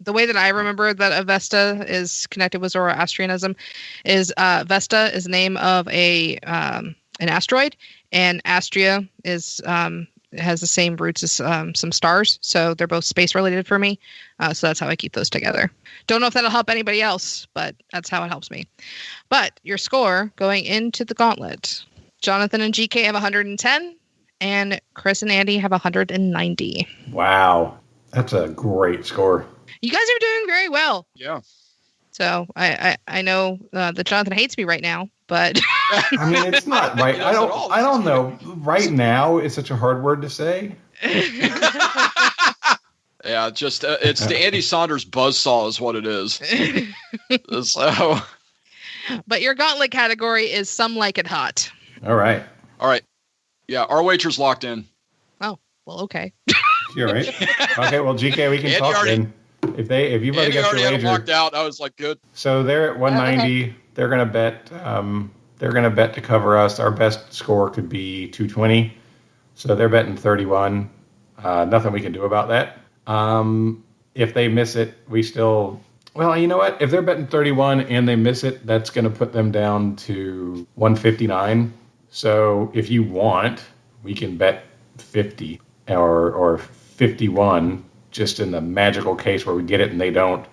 The way that I remember that Avesta is connected with Zoroastrianism is Vesta is the name of an asteroid, and Astria is has the same roots as some stars, so they're both space related for me. So that's how I keep those together. Don't know if that'll help anybody else, but that's how it helps me. But your score going into the gauntlet: Jonathan and GK have 110, and Chris and Andy have 190. Wow, that's a great score. You guys are doing very well. Yeah. So I know that Jonathan hates me right now, but I mean, it's not right. I don't know. Right now is such a hard word to say. Yeah, just it's the Andy Saunders buzzsaw is what it is. So, but your gauntlet category is Some Like It Hot. All right. Yeah, our wager's locked in. Oh, well, okay. You're right. Okay, well, GK, we can Andy talk already, then. If you've already Andy got already your had it wager, locked out. I was like, good. so they're at 190. Okay. They're gonna bet. They're gonna bet to cover us. Our best score could be 220. So they're betting 31. Nothing we can do about that. If they miss it, we still. Well, you know what? If they're betting 31 and they miss it, that's going to put them down to 159. So if you want, we can bet 50 or 51, just in the magical case where we get it and they don't.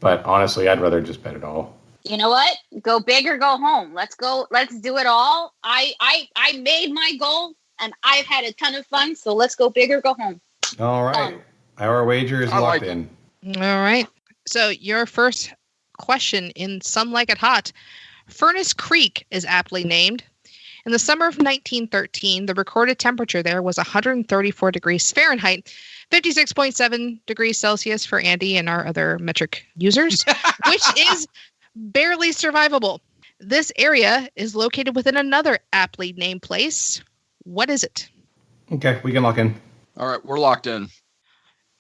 But honestly, I'd rather just bet it all. You know what? Go big or go home. Let's go. Let's do it all. I made my goal and I've had a ton of fun. So let's go big or go home. All right. Our wager is locked in. All right. So your first question in Some Like It Hot. Furnace Creek is aptly named. In the summer of 1913, the recorded temperature there was 134 degrees Fahrenheit, 56.7 degrees Celsius for Andy and our other metric users, which is barely survivable. This area is located within another aptly named place. What is it? Okay, we can lock in. All right, we're locked in.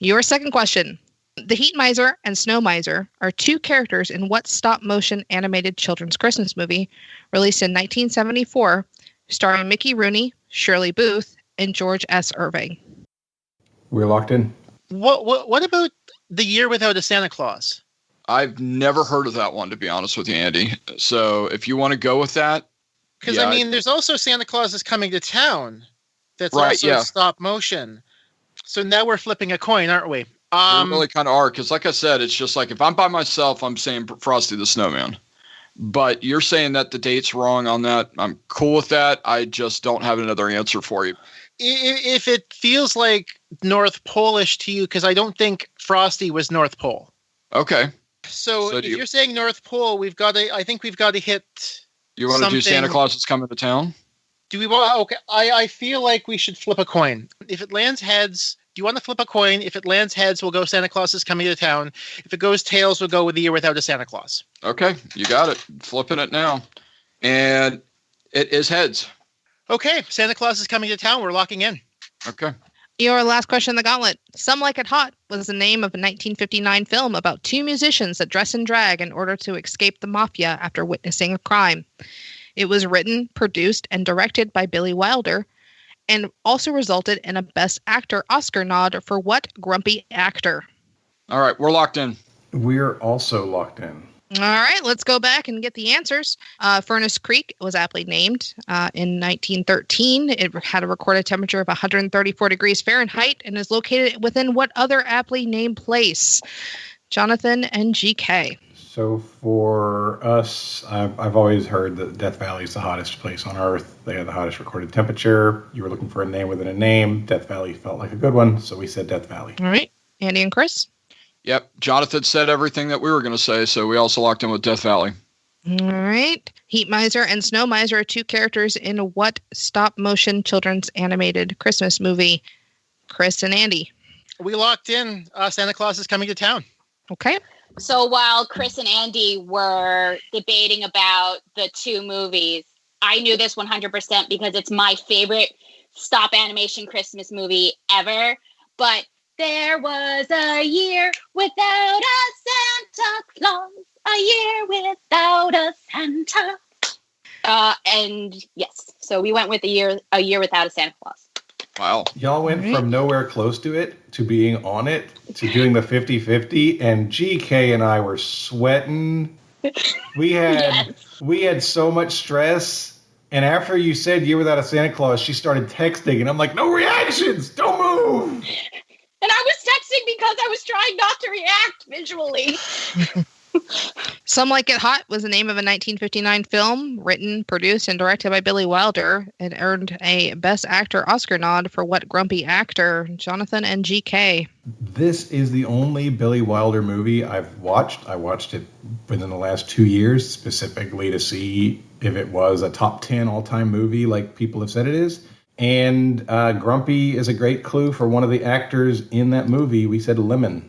Your second question. The Heat Miser and Snow Miser are two characters in what stop-motion animated children's Christmas movie released in 1974, starring Mickey Rooney, Shirley Booth, and George S. Irving? We're locked in. What about The Year Without a Santa Claus? I've never heard of that one, to be honest with you, Andy. So if you want to go with that. Because, yeah, I mean, there's also Santa Claus is Coming to Town. That's Right, also yeah. stop motion. So now we're flipping a coin, aren't we? We really kind of are, because like I said, it's just like if I'm by myself, I'm saying Frosty the Snowman. But you're saying that the date's wrong on that. I'm cool with that. I just don't have another answer for you. If it feels like North Polish to you, because I don't think Frosty was North Pole. Okay. So if do you- you're saying North Pole, I think we've got to hit. You want to do Santa something- Claus is Coming to Town? Do we want? Okay, I feel like we should flip a coin. If it lands heads, do you want to flip a coin? If it lands heads, we'll go Santa Claus is Coming to Town. If it goes tails, we'll go with The Year Without a Santa Claus. Okay, you got it. Flipping it now. And it is heads. Okay, Santa Claus is Coming to Town. We're locking in. Okay. Your last question in the gauntlet. Some Like It Hot was the name of a 1959 film about two musicians that dress in drag in order to escape the mafia after witnessing a crime. It was written, produced, and directed by Billy Wilder, and also resulted in a Best Actor Oscar nod for what grumpy actor? All right, we're locked in. We're also locked in. All right, let's go back and get the answers. Furnace Creek was aptly named in 1913. It had a recorded temperature of 134 degrees Fahrenheit and is located within what other aptly named place? Jonathan and GK. So for us, I've always heard that Death Valley is the hottest place on Earth. They have the hottest recorded temperature. You were looking for a name within a name. Death Valley felt like a good one, so we said Death Valley. All right, Andy and Chris. Yep, Jonathan said everything that we were going to say, so we also locked in with Death Valley. All right. Heat Miser and Snow Miser are two characters in what stop-motion children's animated Christmas movie? Chris and Andy. We locked in. Santa Claus is Coming to Town. Okay. So while Chris and Andy were debating about the two movies, I knew this 100% because it's my favorite stop animation Christmas movie ever. But there was a year without a Santa Claus, a year without a Santa. And yes, so we went with a year without a Santa Claus. Wow. Y'all went from nowhere close to it to being on it to doing the 50-50, and GK and I were sweating. We had so much stress, and after you said Year Without a Santa Claus, she started texting, and I'm like, no reactions, don't move. And I was texting because I was trying not to react visually. Some Like It Hot was the name of a 1959 film written, produced, and directed by Billy Wilder. It earned a Best Actor Oscar nod for what grumpy actor? Jonathan and GK. This is the only Billy Wilder movie I've watched. I watched it within the last 2 years, specifically to see if it was a top 10 all-time movie like people have said it is. And grumpy is a great clue for one of the actors in that movie. We said Lemon.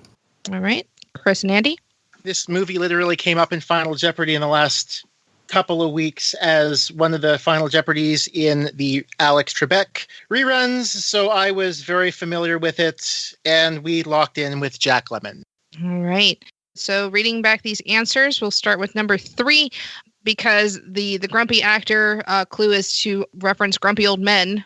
All right. Chris and Andy? This movie literally came up in Final Jeopardy in the last couple of weeks as one of the Final Jeopardies in the Alex Trebek reruns, so I was very familiar with it, and we locked in with Jack Lemmon. All right. So reading back these answers, we'll start with number 3 because the grumpy actor clue is to reference Grumpy Old Men,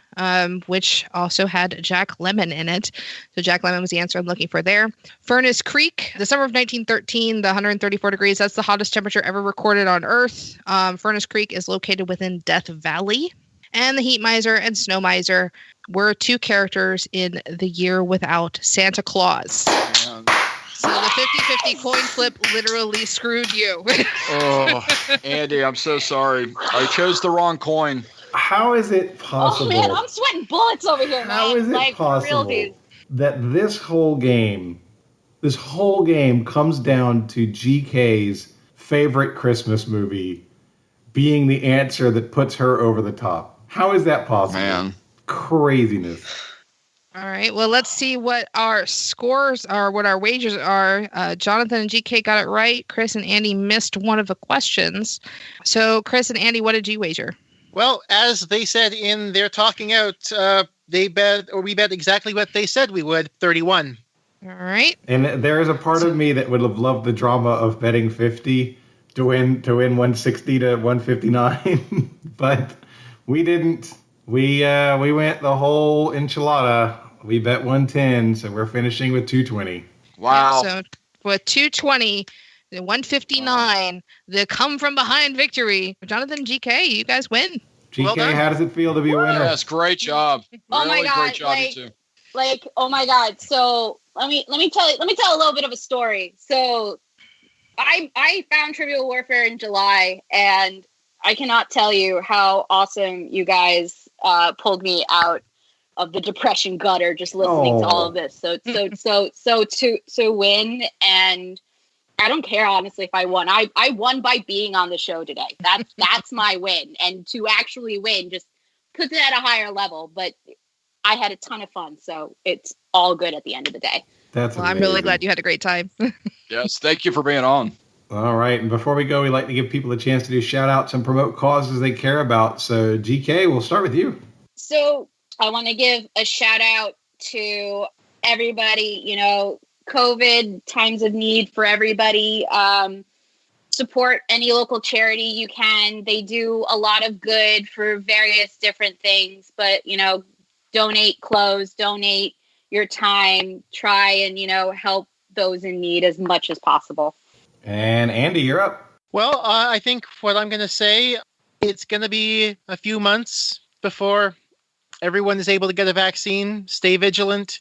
which also had Jack Lemmon in it. So Jack Lemmon was the answer I'm looking for there. Furnace Creek, the summer of 1913, the 134 degrees, that's the hottest temperature ever recorded on Earth. Furnace Creek is located within Death Valley. And the Heat Miser and Snow Miser were 2 characters in The Year Without Santa Claus. So the 50-50 coin flip literally screwed you. Oh, Andy, I'm so sorry. I chose the wrong coin. How is it possible? Oh man, I'm sweating bullets over here, man. How is it possible that this whole game comes down to GK's favorite Christmas movie being the answer that puts her over the top? How is that possible? Man. Craziness. All right. Well, let's see what our scores are, what our wagers are. Jonathan and GK got it right. Chris and Andy missed one of the questions. So, Chris and Andy, what did you wager? Well, as they said in their talking out, we bet exactly what they said we would, 31. All right. And there is a part of me that would have loved the drama of betting 50 to win 160 to 159, but we didn't. We went the whole enchilada. We bet 110, so we're finishing with 220. Wow. So with 220, the 159, the come from behind victory. Jonathan and GK, you guys win. GK, well done. how does it feel to be a winner? Yes, great job. Oh my God, great job, you two. Oh my God. So let me tell a little bit of a story. So I found Trivial Warfare in July, and I cannot tell you how awesome you guys pulled me out of the depression gutter just listening to all of this. So to win, and I don't care honestly if I won. I won by being on the show today. That's my win, and to actually win just puts it at a higher level. But I had a ton of fun, so it's all good at the end of the day. That's well, I'm really glad you had a great time. Yes, thank you for being on. All right, and before we go, we like to give people a chance to do shout-outs and promote causes they care about. So, GK, we'll start with you. So, I want to give a shout-out to everybody, COVID, times of need for everybody. Support any local charity you can. They do a lot of good for various different things, but, donate clothes, donate your time, try and, help those in need as much as possible. And Andy, you're up. Well, I think what I'm going to say, it's going to be a few months before everyone is able to get a vaccine. Stay vigilant.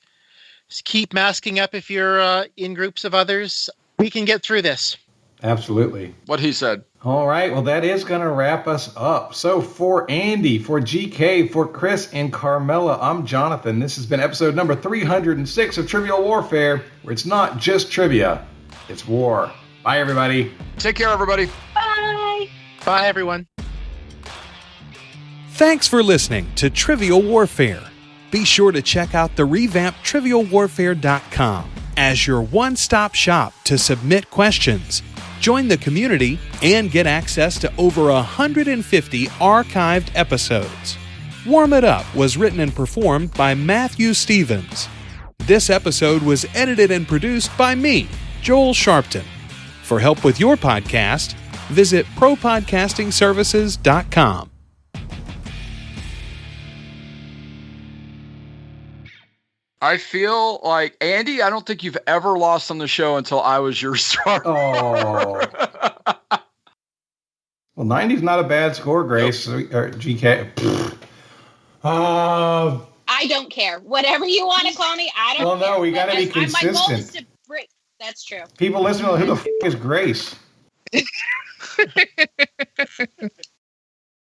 Just keep masking up if you're in groups of others. We can get through this. Absolutely. What he said. All right. Well, that is going to wrap us up. So for Andy, for GK, for Chris, and Carmela, I'm Jonathan. This has been episode number 306 of Trivial Warfare, where it's not just trivia, it's war. Bye, everybody. Take care, everybody. Bye. Bye, everyone. Thanks for listening to Trivial Warfare. Be sure to check out the revamped TrivialWarfare.com as your one-stop shop to submit questions, join the community, and get access to over 150 archived episodes. Warm It Up was written and performed by Matthew Stevens. This episode was edited and produced by me, Joel Sharpton. For help with your podcast, visit ProPodcastingServices.com. I feel like, Andy, I don't think you've ever lost on the show until I was your star. Oh. Well, 90's not a bad score, Grace. Nope. Or GK. I don't care. Whatever you want to call me, I don't care. Well, no, we got to be consistent. My goal is to break. That's true. People listening, who the f*** is Grace?